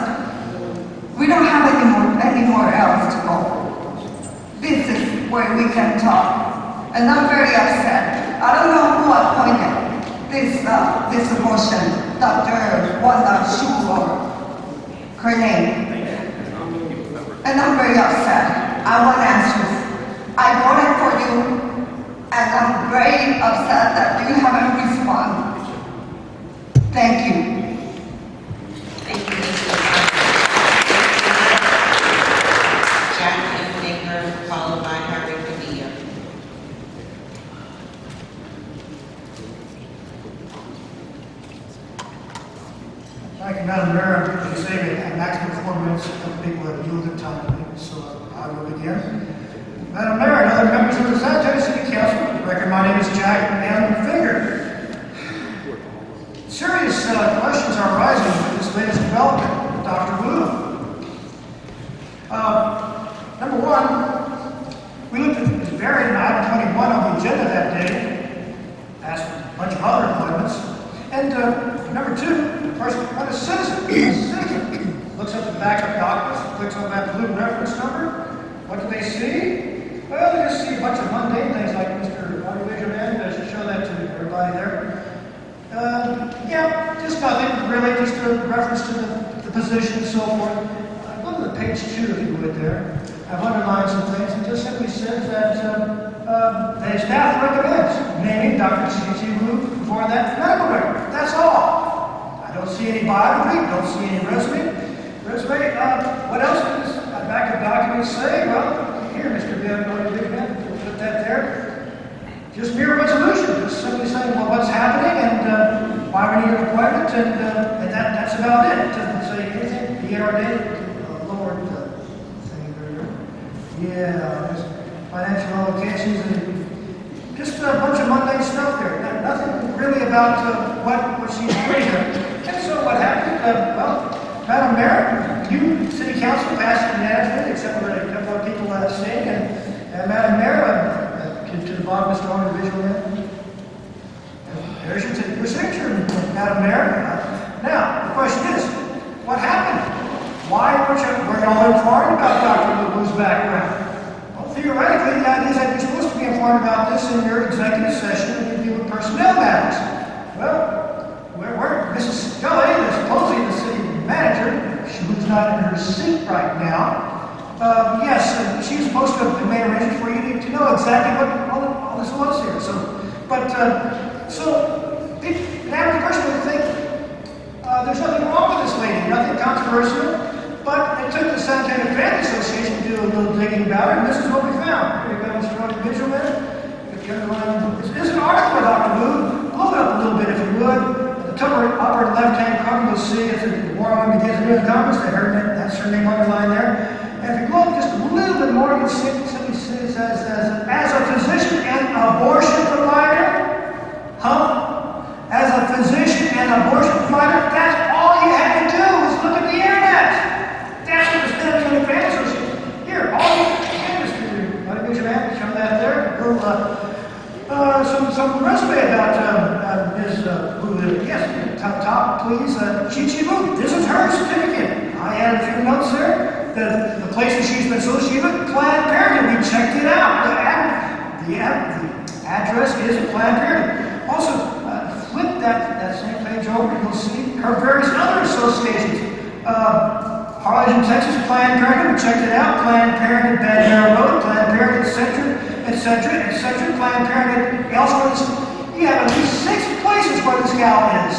we don't have anywhere else to go. This is where we can talk. And I'm very upset. I don't know who appointed this abortion, Dr. Wanda Shu or her name. And I'm very upset. I want answers. I voted for you, and I'm very upset that you haven't responded. Thank you. Thank you, Mr. Jacqueline Baker, followed by Harry Padilla. Thank you, Madam Mayor. As you say, we have maximum 4 minutes. A couple people have yielded time, so I will begin. Madam Mayor and other members of the Sanitary City Council, for the record, my name is Jack Finger. Serious questions are arising with this latest development with Dr. Wu. Number one, we looked at this variant item 21 on the agenda that day, asked for a bunch of other appointments, and number two, the person, a citizen, looks at the backup documents, clicks on that blue reference number. What do they see? Well, they just see a bunch of mundane things like Mr. Audiovisual Man. I should show that to everybody there. Yeah, just nothing really, just a reference to the position and so forth. Go to the page 2 if you would there. I've underlined some things. It just simply says that the staff recommends naming Dr. C.G. Wu for that medical record. That's all. I don't see any biography, don't see any resume. What else does a backup document say? Well, here, Mr. Big Man, put that there. Just mere resolution, just simply saying, well, what's happening and why we need an appointment, and that's about it. It doesn't say anything. Be ordained. Lower thing there. Yeah, just financial allocations and just a bunch of mundane stuff there. Nothing really about what she's doing there. And so what happened? Well, Madam Mayor, you, City Council, passed unanimously, except for a couple of people staying, and Madam Mayor, to the bottom, Mr. Owner, visual man. There's your signature, Madam Mayor. Now, the question is, what happened? Why were you all informed about Dr. Wu's background? Well, theoretically, the idea is that you're supposed to be informed about this in your executive session and you deal with personnel matters. Well, where Mrs. Scully, supposedly the city manager, who's not in her seat right now, yes, she was supposed to have made arrangements for you to know exactly what all this was here. So the average person would think there's nothing wrong with this lady, nothing controversial. But it took the Sanitary Family Association to do a little digging about her, and this is what we found. Here you go, Mr. Audiovisual Man. This is an article by Dr. Wu. Hold it up a little bit if you would. At the upper left-hand corner, you'll see it's the war women begins in Congress. That's her name underlined there. And if you go up just a little bit more, you'll see it simply says as a physician and abortion provider. As a physician and abortion provider, that's all you had to do was look at the internet. That's what the Sanitary Family Association. Here, all you Mr. Audiovisual Man, show that there. Some resume about Ms. Wu. Yes, top, please. Chi Wu. This is her certificate. I added a few notes there. The places she's been associated with, Planned Parenthood. We checked it out. The address is a Planned Parenthood. Also, flip that same page over, you'll see her various other associations. Harlingen, Texas, Planned Parenthood, we checked it out. Planned Parenthood, Bad Narrow Road, Planned Parenthood, etc. Planned Parenthood, elsewhere. You have at least 6 places where this gal is.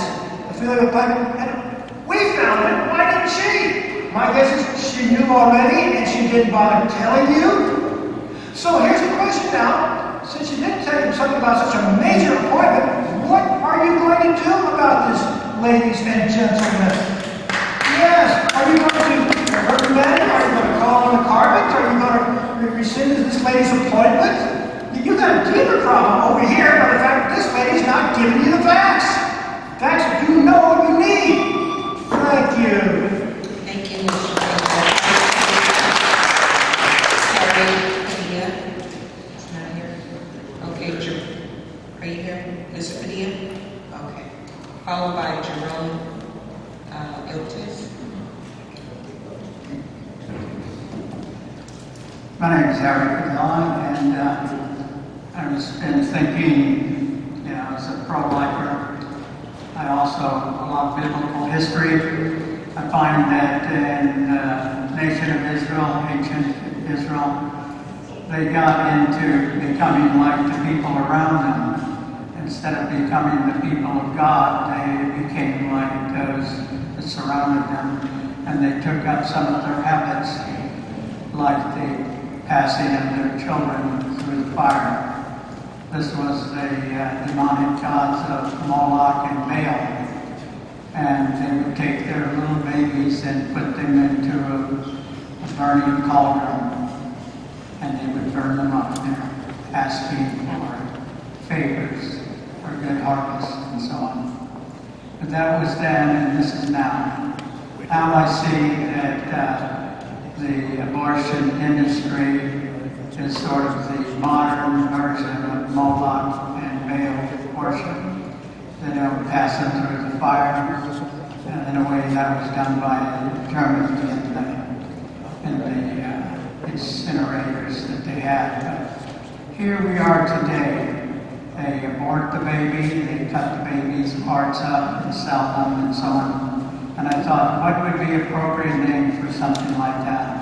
Affiliated with Planned Parenthood. We found it. Why didn't she? My guess is she knew already and she didn't bother telling you. So here's the question now. Since you didn't tell you something about such a major appointment, what are you going to do about this, ladies and gentlemen? Yes, are you going to recommend it? Are you going to call on the carpet? Are you going to rescind this lady's appointment? You got a deeper problem over here by the fact that this lady's not giving you the facts. Facts that you know what you need. Thank you. Thank you, Mr. President. Sorry, Padilla. It's not here. Okay, are you here, Mr. Padilla? Okay. Followed by Jerome Iltis. My name is Harry Padilla, and I was been thinking, as a pro-lifer, I also a lot of biblical history. I find that in the nation of Israel, ancient Israel, they got into becoming like the people around them. Instead of becoming the people of God, they became like those that surrounded them, and they took up some of their habits, like the passing of their children through the fire. This was the demonic gods of Moloch and Baal. And they would take their little babies and put them into a burning cauldron. And they would burn them up there, asking for favors, for good harvest, and so on. But that was then, and this is now. Now I see that the abortion industry is sort of the modern version of Moloch and Baal worship. They don't pass them through the fire. In a way, that was done by the Germans in the incinerators that they had. But here we are today. They abort the baby, they cut the baby's parts up and sell them and so on. And I thought, what would be an appropriate name for something like that?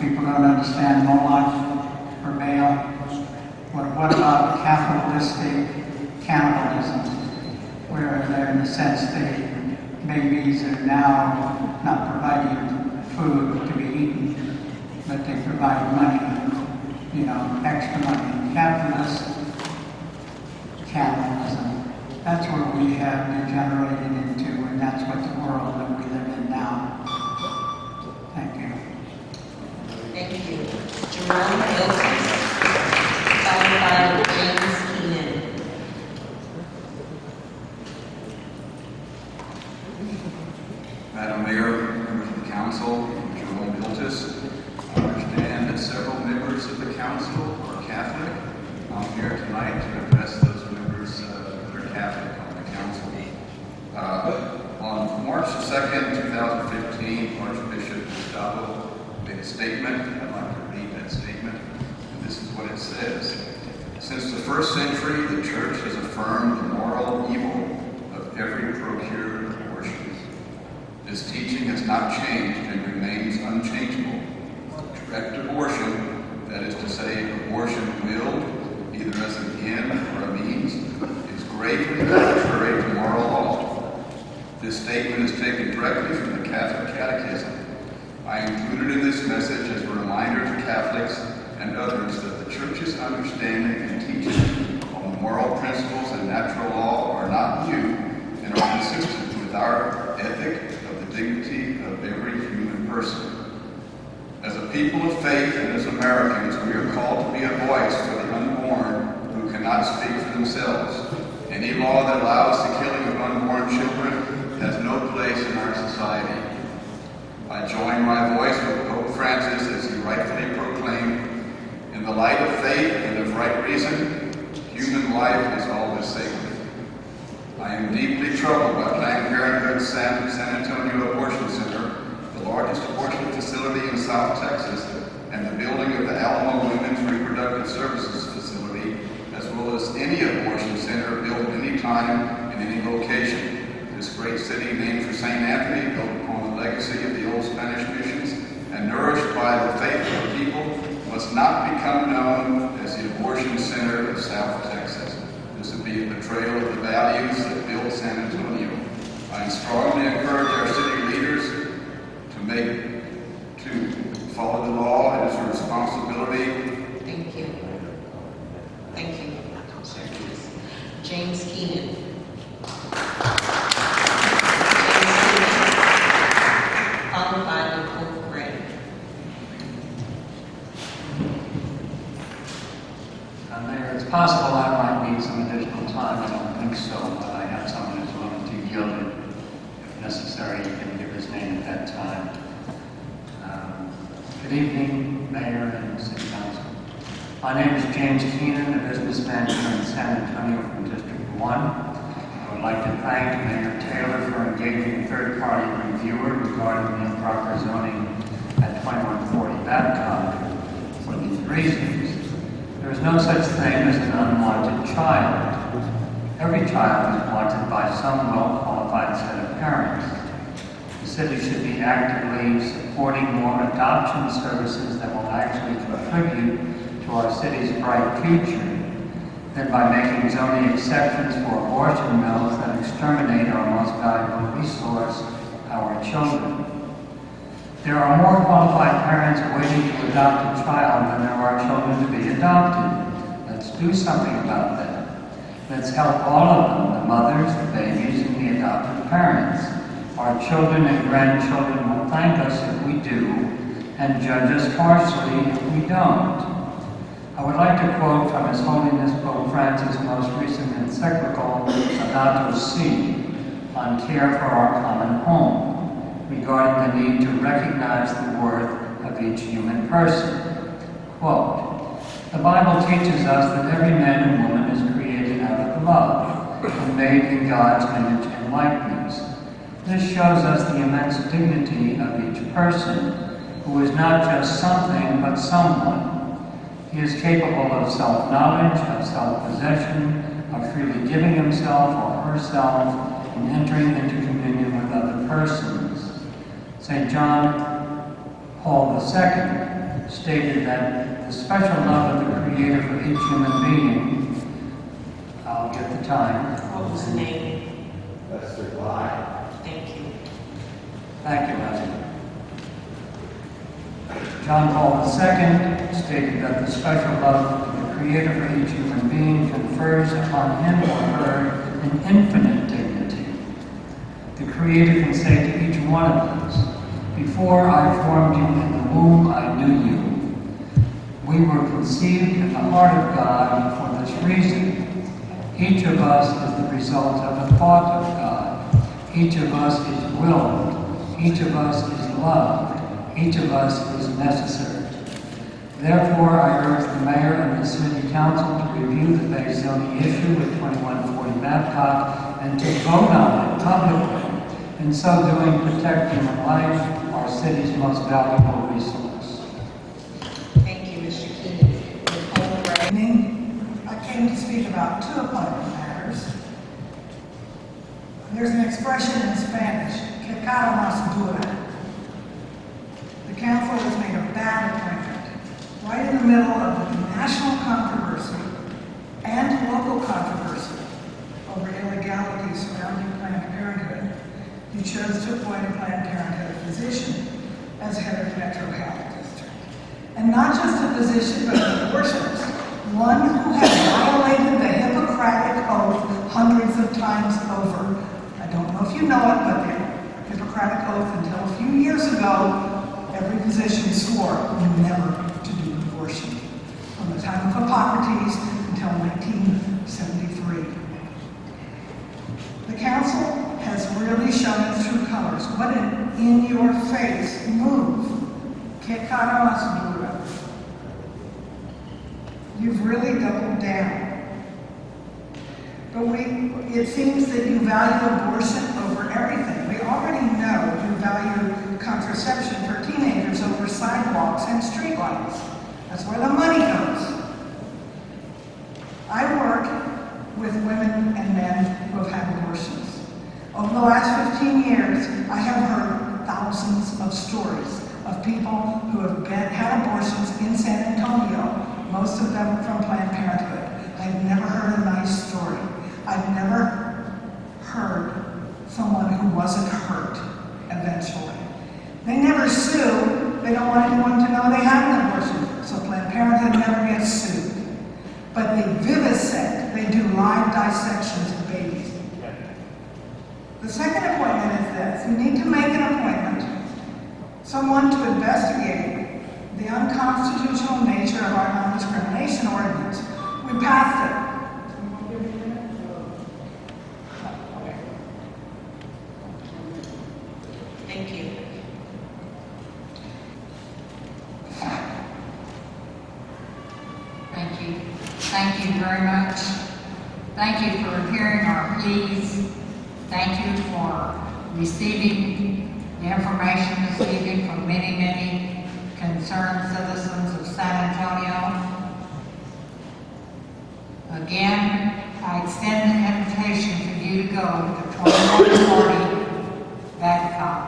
People don't understand Moloch or Baal. What about capitalistic cannibalism, where they're in a sense the babies are now not providing food to be eaten, but they provide money, extra money. Capitalist cannibalism. That's where we have degenerated into, and that's what the world that we live in now. Thank you. Thank you. Jerome Iltis, followed by James Keenan. Madam Mayor, members of the council, Jerome Iltis. I understand that several members of the council are Catholic. I'm here tonight to address those members that are Catholic on the council. On March 2nd, 2015, Archbishop Gustavo made a statement. I'd like to read that statement. And this is what it says. Since the first century, the Church has affirmed the moral evil of every procured abortion. This teaching has not changed and remains unchangeable. Direct abortion, that is to say, abortion willed, either as an end or a means, is gravely contrary to moral law. This statement is taken directly from the Catholic Catechism. I included in this message as a reminder to Catholics and others that the Church's understanding and teaching on the moral principles and natural law are not new and are consistent with our ethic of the dignity of every human person. As a people of faith and as Americans, we are called to be a voice for the unborn who cannot speak for themselves. Any law that allows the killing of unborn children has no place in our society. I join my voice with Pope Francis as he rightfully proclaimed, in the light of faith and of right reason, human life is always sacred. I am deeply troubled by Planned Parenthood's San Antonio Abortion Center, the largest abortion facility in South Texas, and the building of the Alamo Women's Reproductive Services Facility was any abortion center built any time in any location. This great city, named for St. Anthony, built upon the legacy of the old Spanish missions and nourished by the faith of the people, must not become known as the abortion center of South Texas. This would be a betrayal of the values that built San Antonio. I strongly encourage our city leaders to follow the law. It is a responsibility. Thank you. Thank you. James Keenan. Followed by Nicole Gray. Mayor, it's possible I might need some additional time. I don't think so, but I have someone who's willing to yield it. If necessary, you can give his name at that time. Good evening, Mayor and City Council. My name is James Keenan, a businessman here in San Antonio from District 1. I would like to thank Mayor Taylor for engaging a third-party reviewer regarding the improper zoning at 2140 Babcock for these reasons. There is no such thing as an unwanted child. Every child is wanted by some well-qualified set of parents. The city should be actively supporting more adoption services that will actually contribute to our city's bright future than by making zoning exceptions for abortion mills that exterminate our most valuable resource, our children. There are more qualified parents waiting to adopt a child than there are children to be adopted. Let's do something about that. Let's help all of them, the mothers, the babies, and the adoptive parents. Our children and grandchildren will thank us if we do, and judge us harshly if we don't. I would like to quote from His Holiness Pope Francis' most recent encyclical, Laudato Si, on care for our common home, regarding the need to recognize the worth of each human person. Quote, the Bible teaches us that every man and woman is created out of love and made in God's image and likeness. This shows us the immense dignity of each person, who is not just something, but someone. He is capable of self-knowledge, of self-possession, of freely giving himself or herself, and entering into communion with other persons. St. John Paul II stated that the special love of the Creator for each human being, I'll get the time. What was the name? Lester Clyde. Thank you. Thank you, Leslie. John Paul II stated that the special love of the Creator for each human being confers upon him or her an infinite dignity. The Creator can say to each one of us, before I formed you in the womb, I knew you. We were conceived in the heart of God for this reason. Each of us is the result of a thought of God. Each of us is willed. Each of us is loved. Each of us is necessary. Therefore, I urge the Mayor and the City Council to review the base zoning issue with 2140 Babcock and to vote on it publicly. In so doing, protect human life, our city's most valuable resource. Thank you, Mr. Keenan. I came to speak about two appointment matters. There's an expression in Spanish, que cara más dura. The council has made a bad appointment, right in the middle of the national controversy and local controversy over illegality surrounding Planned Parenthood. You chose to appoint a Planned Parenthood physician as head of the Metro Health District. And not just a physician, but an abortionist, one who has violated the Hippocratic Oath hundreds of times over. I don't know if you know it, but the Hippocratic Oath, until a few years ago, every physician swore never to do an abortion, from the time of Hippocrates until 1973. The council has really shown its true colors. What an in-your-face move. Que cara más dura. You've really doubled down. But it seems that you value abortion over everything. We already know you value contraception for teenagers over sidewalks and streetlights. That's where the money goes. I work 14 years, I have heard thousands of stories of people who have had abortions in San Antonio, most of them from Planned Parenthood. I've never heard a nice story. I've never heard someone who wasn't hurt eventually. They never sue. They don't want anyone to know they had an abortion, so Planned Parenthood never gets sued. But they vivisect. They do live dissections of babies. The second appointment is this. You need to make an appointment, someone to investigate the unconstitutional nature of our non-discrimination ordinance. We passed it. Thank you. Thank you. Thank you very much. Thank you for hearing our pleas. Thank you for receiving the information this evening from many, many concerned citizens of San Antonio. Again, I extend an invitation for you to go to the 2140 Babcock.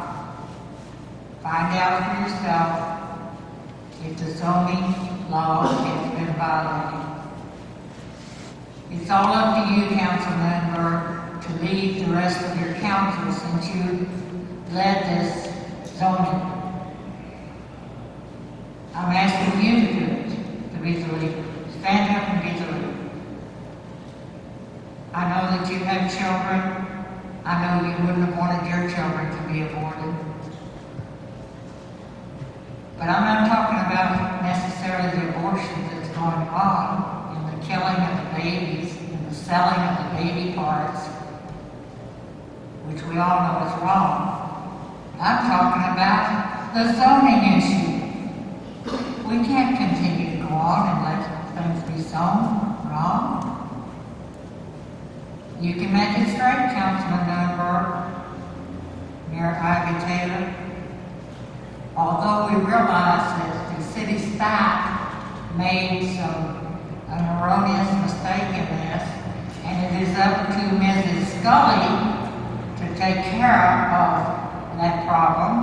Find out for yourself if the zoning law has been violated. It's all up to you, Councilman, to lead the rest of your council since you led this zoning. I'm asking you to do it, to be the leader. Stand up and be the leader. I know that you have children. I know you wouldn't have wanted your children to be aborted. But I'm not talking about necessarily the abortions that's going on and the killing of the babies and the selling of the baby parts, which we all know is wrong. I'm talking about the zoning issue. We can't continue to go on and let things be zoned wrong. You can make it straight, Councilman Unborn, Mayor Ivy Taylor. Although we realize that the city staff made an erroneous mistake in this, and it is up to Mrs. Scully to take care of that problem,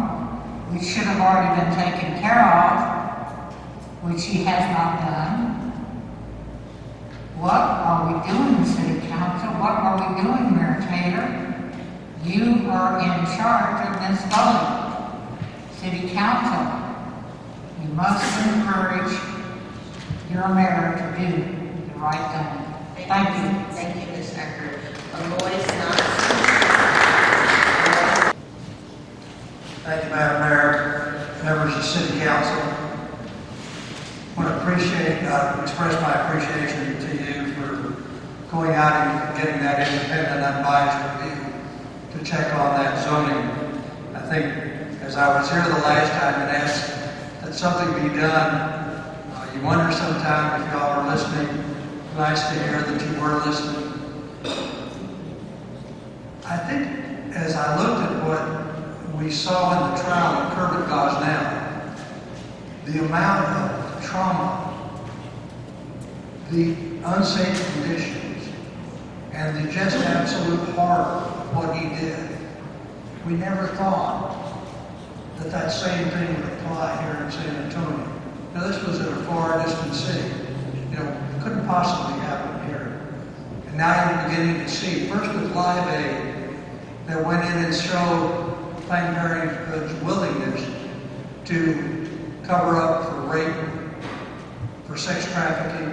which should have already been taken care of, which she has not done. What are we doing, City Council? What are we doing, Mayor Taylor? You are in charge of Ms. Scully. City Council, you must encourage your mayor to do the right thing. Thank you. Thank you, Ms. Eckert. Alois Knox. Thank you, Madam Mayor, members of the City Council. I want to express my appreciation to you for going out and getting that independent, unbiased review to check on that zoning. I think, as I was here the last time and asked that something be done, you wonder sometimes if y'all are listening. Nice to hear that you were listening. I think as I looked at what we saw in the trial of Kermit Gosnell, the amount of trauma, the unsafe conditions, and the just absolute horror of what he did, we never thought that same thing would apply here in San Antonio. Now, this was in a far distant city. It couldn't possibly happen here. And now you're beginning to see, first with Live Aid, that went in and showed Planned Parenthood's willingness to cover up for rape, for sex trafficking,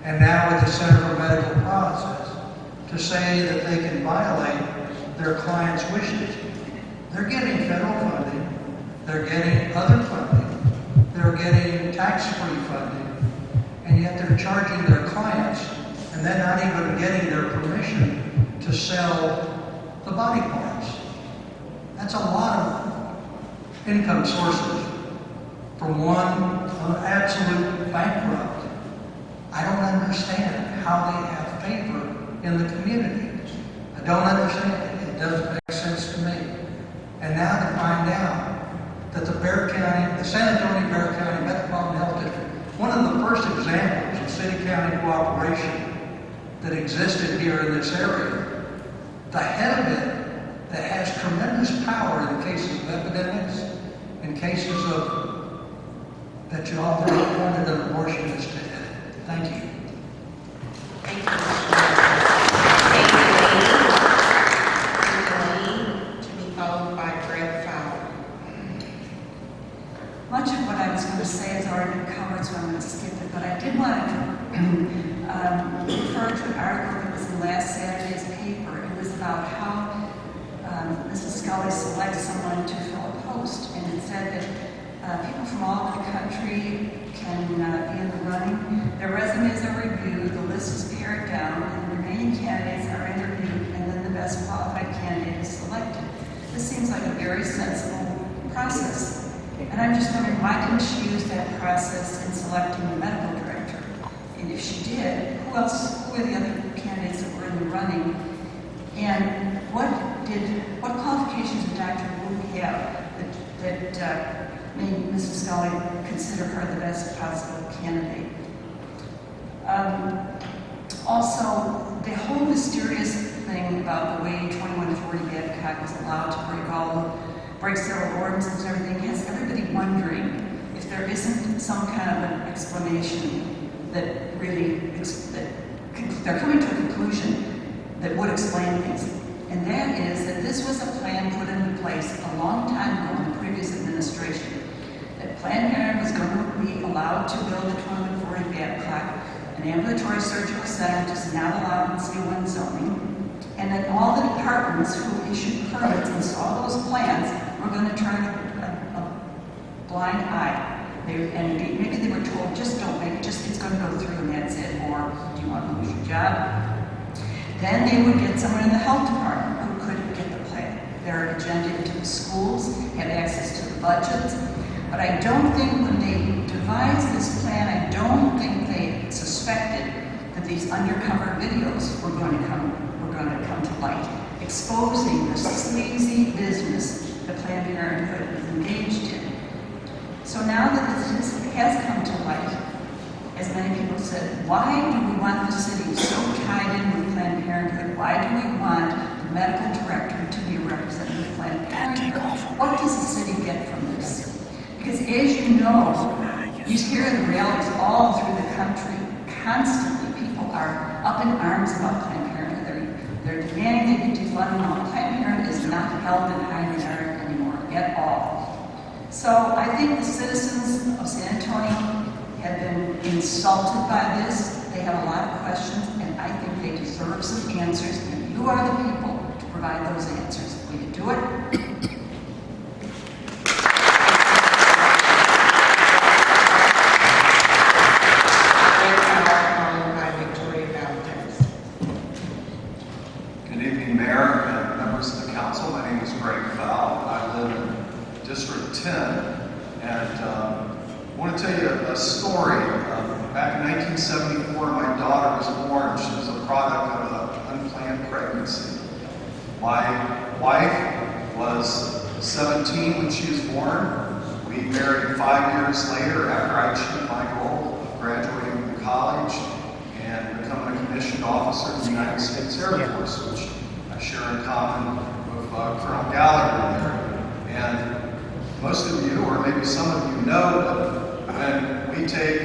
and now with the Center for Medical Process, to say that they can violate their clients' wishes. They're getting federal funding. They're getting other funding. They're getting tax-free funding. And yet they're charging their clients, and they're not even getting their permission to sell the body parts. That's a lot of income sources from one absolute bankrupt. I don't understand how they have favor in the community. I don't understand it. It doesn't make sense to me. And now to find out that the San Antonio Bexar County Metropolitan Health District, one of the first examples of city-county cooperation that existed here in this area, the head of it that has tremendous power in cases of epidemics, in cases of that you all have appointed an abortionist. Thank you. Thank you, Mr. Lane, to be followed by Greg Fowler. Much of what I was going to say has already been covered, so I'm going to skip it. But I did want to refer to an article that was in last Saturday's paper. It was about how Mrs. Scully selects someone to fill a post, and it said that people from all over the country can be in the running. Their resumes are reviewed, the list is pared down, and the remaining candidates are interviewed, and then the best qualified candidate is selected. This seems like a very sensible process. And I'm just wondering, why didn't she use that process in selecting the medical director? And if she did, who are the other candidates that were in the running? And what qualifications did Dr. Wu have that made Mrs. Scully consider her the best possible candidate? Also, the whole mysterious thing about the way 2140 Babcock was allowed to break several ordinances and everything has everybody wondering if there isn't some kind of an explanation that really, they're coming to a conclusion that would explain things. And that is that this was a plan put into place a long time ago in the previous administration, that Planned Parenthood was going to be allowed to build a 2140 Babcock, an ambulatory surgical center, which is now allowed in C1 zoning, and that all the departments who issued permits and saw those plans were going to turn a blind eye. Maybe they were told, just don't make it, it's going to go through and that's it, or do you want to lose your job? Then they would get someone in the health department who could get their agenda into the schools, have access to the budgets. But I don't think when they devised this plan, I don't think they suspected that these undercover videos were going to come to light, exposing the sleazy business that Planned Parenthood is engaged in. So now that this has come to light, as many people said, why do we want the city so tied in with Planned Parenthood? Why do we want the medical director to be a representative of Planned Parenthood? What does the city get from this? Because as you know, you hear the rallies all through the country, constantly people are up in arms about Planned Parenthood. They're demanding they be defunded. Planned Parenthood is not held in high regard anymore at all. So I think the citizens of San Antonio have been insulted by this. They have a lot of questions, and I think they deserve some answers, and you are the people to provide those answers. Will you do it? Good evening, Mayor and members of the council. My name is Greg Fowle. I live in District 10, and I want to tell you a story. Back in 1974, my daughter was born. She was a product of an unplanned pregnancy. My wife was 17 when she was born. We married 5 years later after I achieved my goal of graduating from college and becoming a commissioned officer in the United States Air Force, which I share in common with Colonel Gallagher there. And most of you, or maybe some of you, know that when we take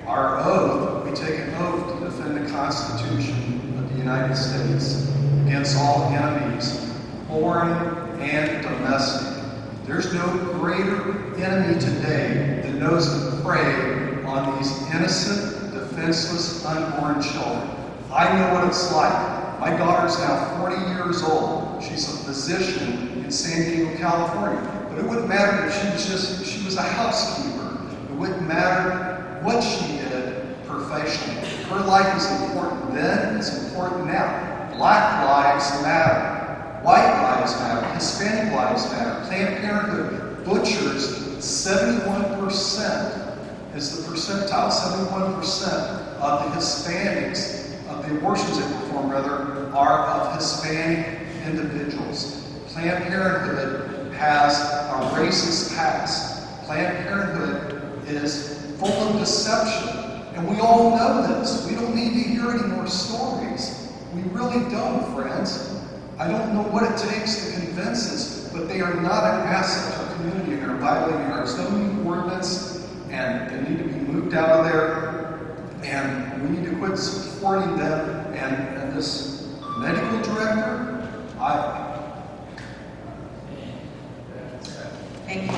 our oath, we take an oath to defend the Constitution of the United States against all enemies, foreign and domestic. There's no greater enemy today that knows to prey on these innocent, defenseless, unborn children. I know what it's like. My daughter's now 40 years old. She's a physician in San Diego, California. But it wouldn't matter if she was a housekeeper. It wouldn't matter what she did professionally. Her life is important then, it's important now. Black lives matter. White lives matter. Hispanic lives matter. Planned Parenthood butchers 71% is the percentile. 71% of the Hispanics, of the abortions they perform, rather, are of Hispanic individuals. Planned Parenthood has a racist past. Planned Parenthood is full of deception. And we all know this. We don't need to hear any more stories. We really don't, friends. I don't know what it takes to convince us, but they are not an asset to our community and are violating our zoning ordinance, and they need to be moved out of there, and we need to quit supporting them. And this medical director, Thank you.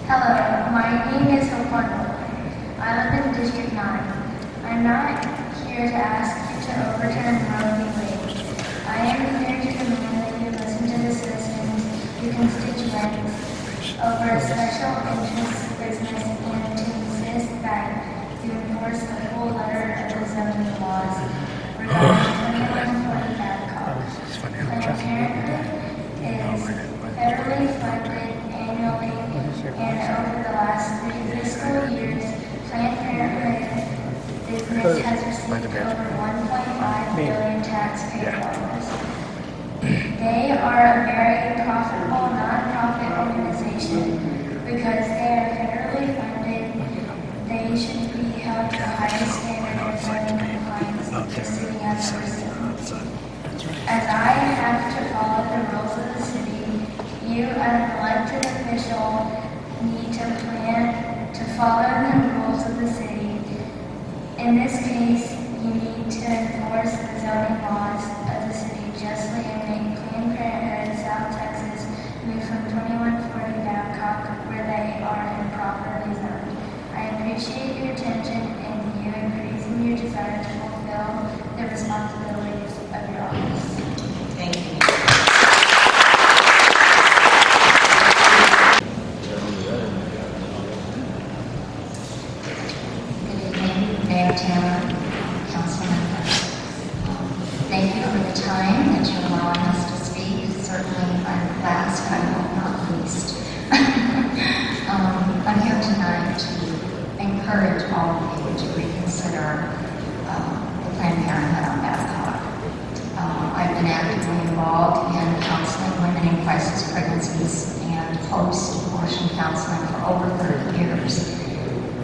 Hello, my name is Unborn Babies. I live in District 9. I'm not here to ask you to overturn Roe v. Wade. I am here to demand that you listen to the citizens, your constituents, over special interest business and to insist that you enforce the full letter of the zoning laws regarding 2140 Babcock. Planned Parenthood is federally funded annually, and over the last 3 fiscal years, Planned Parenthood business has received over 1.5 billion taxpayer dollars. They are a very profitable nonprofit organization because they are federally funded. They should be held to the highest standard of zoning compliance that the city has received. As I have to follow the rules of the city, you as an elected official need to plan to follow the rules of the city. In this case, you need to enforce the zoning laws of the city justly and make Planned Parenthood South Texas move from 2140 Babcock where they are improperly zoned. I appreciate your attention and you increasing your desire to fulfill the responsibilities of your office. Thank you. Mayor Tanner, council members. Thank you for the time that you're allowing us to speak. Certainly, I'm last, but I hope not least. I'm here tonight to encourage all of you to reconsider the Planned Parenthood on Babcock. I've been actively involved in counseling women in crisis pregnancies and post-abortion counseling for over 30 years.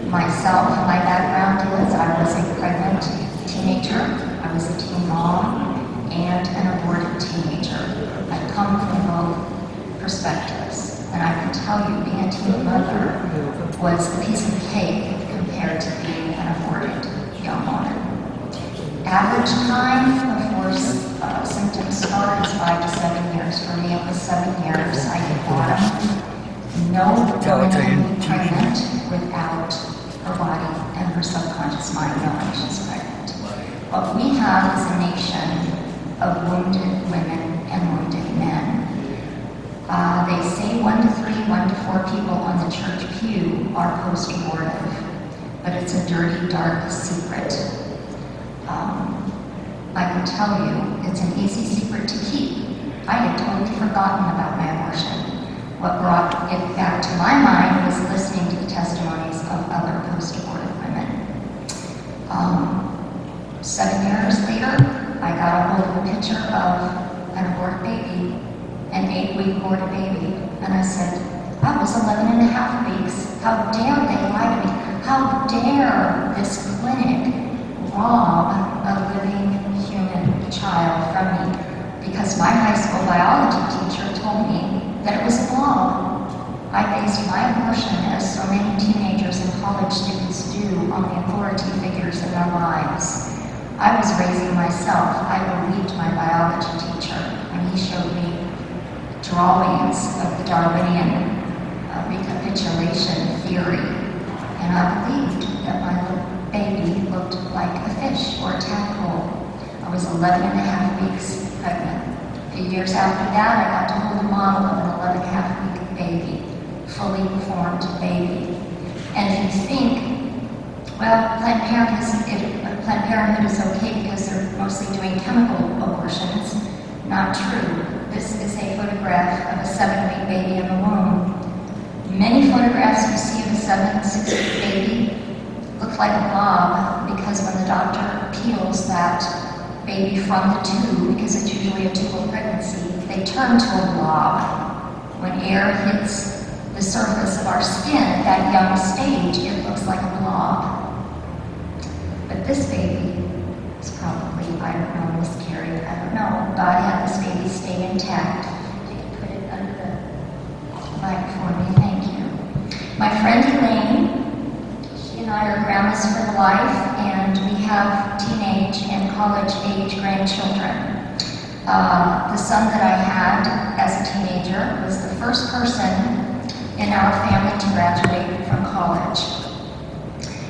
Myself, my background is I was a pregnant teenager, I was a teen mom, and an aborted teenager. I come from both perspectives, and I can tell you being a teen mother was a piece of cake compared to being an aborted young woman. Average time before symptoms start is 5 to 7 years. For me, it was 7 years. I hit bottom. No woman can be pregnant without her body and her subconscious mind knowing she's pregnant. What we have is a nation of wounded women and wounded men. They say 1 to 3, 1 to 4 people on the church pew are post-abortive, but it's a dirty, dark secret. I can tell you, it's an easy secret to keep. I had totally forgotten about my abortion. What brought it back to my mind was listening to the testimonies of other post-abortive women. 7 years later, I got a hold of a picture of an aborted baby, an 8-week aborted baby, and I said, I was 11 and a half weeks. How dare they lie to me? How dare this clinic rob a living human child from me? Because my high school biology teacher told me that it was a blob. I based my abortion, as so many teenagers and college students do, on the authority figures in their lives. I was raising myself. I believed my biology teacher when he showed me drawings of the Darwinian recapitulation theory. And I believed that my little baby looked like a fish or a tadpole. I was 11 and a half weeks pregnant. A few years after that, I got to hold a model of an 11 and a half week baby, fully formed baby. And if you think, well, Planned Parenthood is okay because they're mostly doing chemical abortions, not true. This is a photograph of a 7-week baby in the womb. Many photographs you see of a 6-week baby look like a blob because when the doctor peels that baby from the tube, because it's usually a tubal pregnancy, they turn to a blob. When air hits the surface of our skin at that young stage, it looks like a blob. But this baby is probably, I don't know, miscarried, I don't know. God had this baby stay intact. You can put it under the mic for me, thank you. My friend Elaine, she and I are grandmas for life, and we have teenage and college-age grandchildren. The son that I had as a teenager was the first person in our family to graduate from college.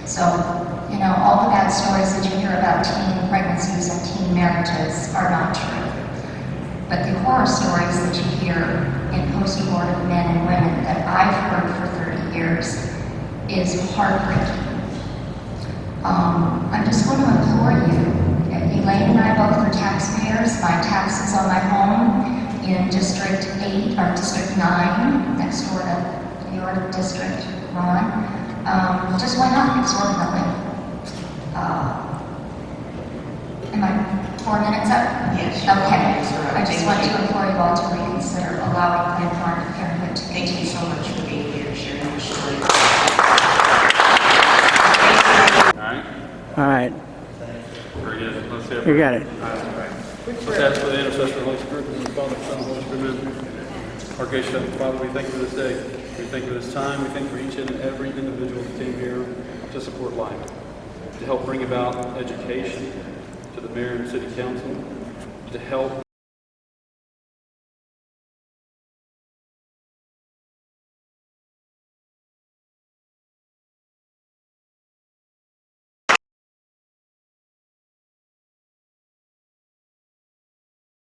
So, you know, all the bad stories that you hear about teen pregnancies and teen marriages are not true. But the horror stories that you hear in post-abortive men and women that I've heard for 30 years is heartbreaking. I'm just going to implore you. Elaine and I both are taxpayers. My taxes on my home in District 8 or District 9, next door to your district, Ron, just went up exorbitantly. Am I 4 minutes up? Yes. Okay. I just want to implore you all to reconsider allowing Planned Parenthood to Thank you so much for being here, sharing your story. All right. Very good. Let's hear it. You got it. Let's ask for the intercession of the Holy Spirit, and the Father, Son, and Holy Spirit. Amen. Our gracious Heavenly Father, we thank you for this day. We thank you for this time. We thank you for each and every individual that came here to support life, to help bring about education to the mayor and city council, to help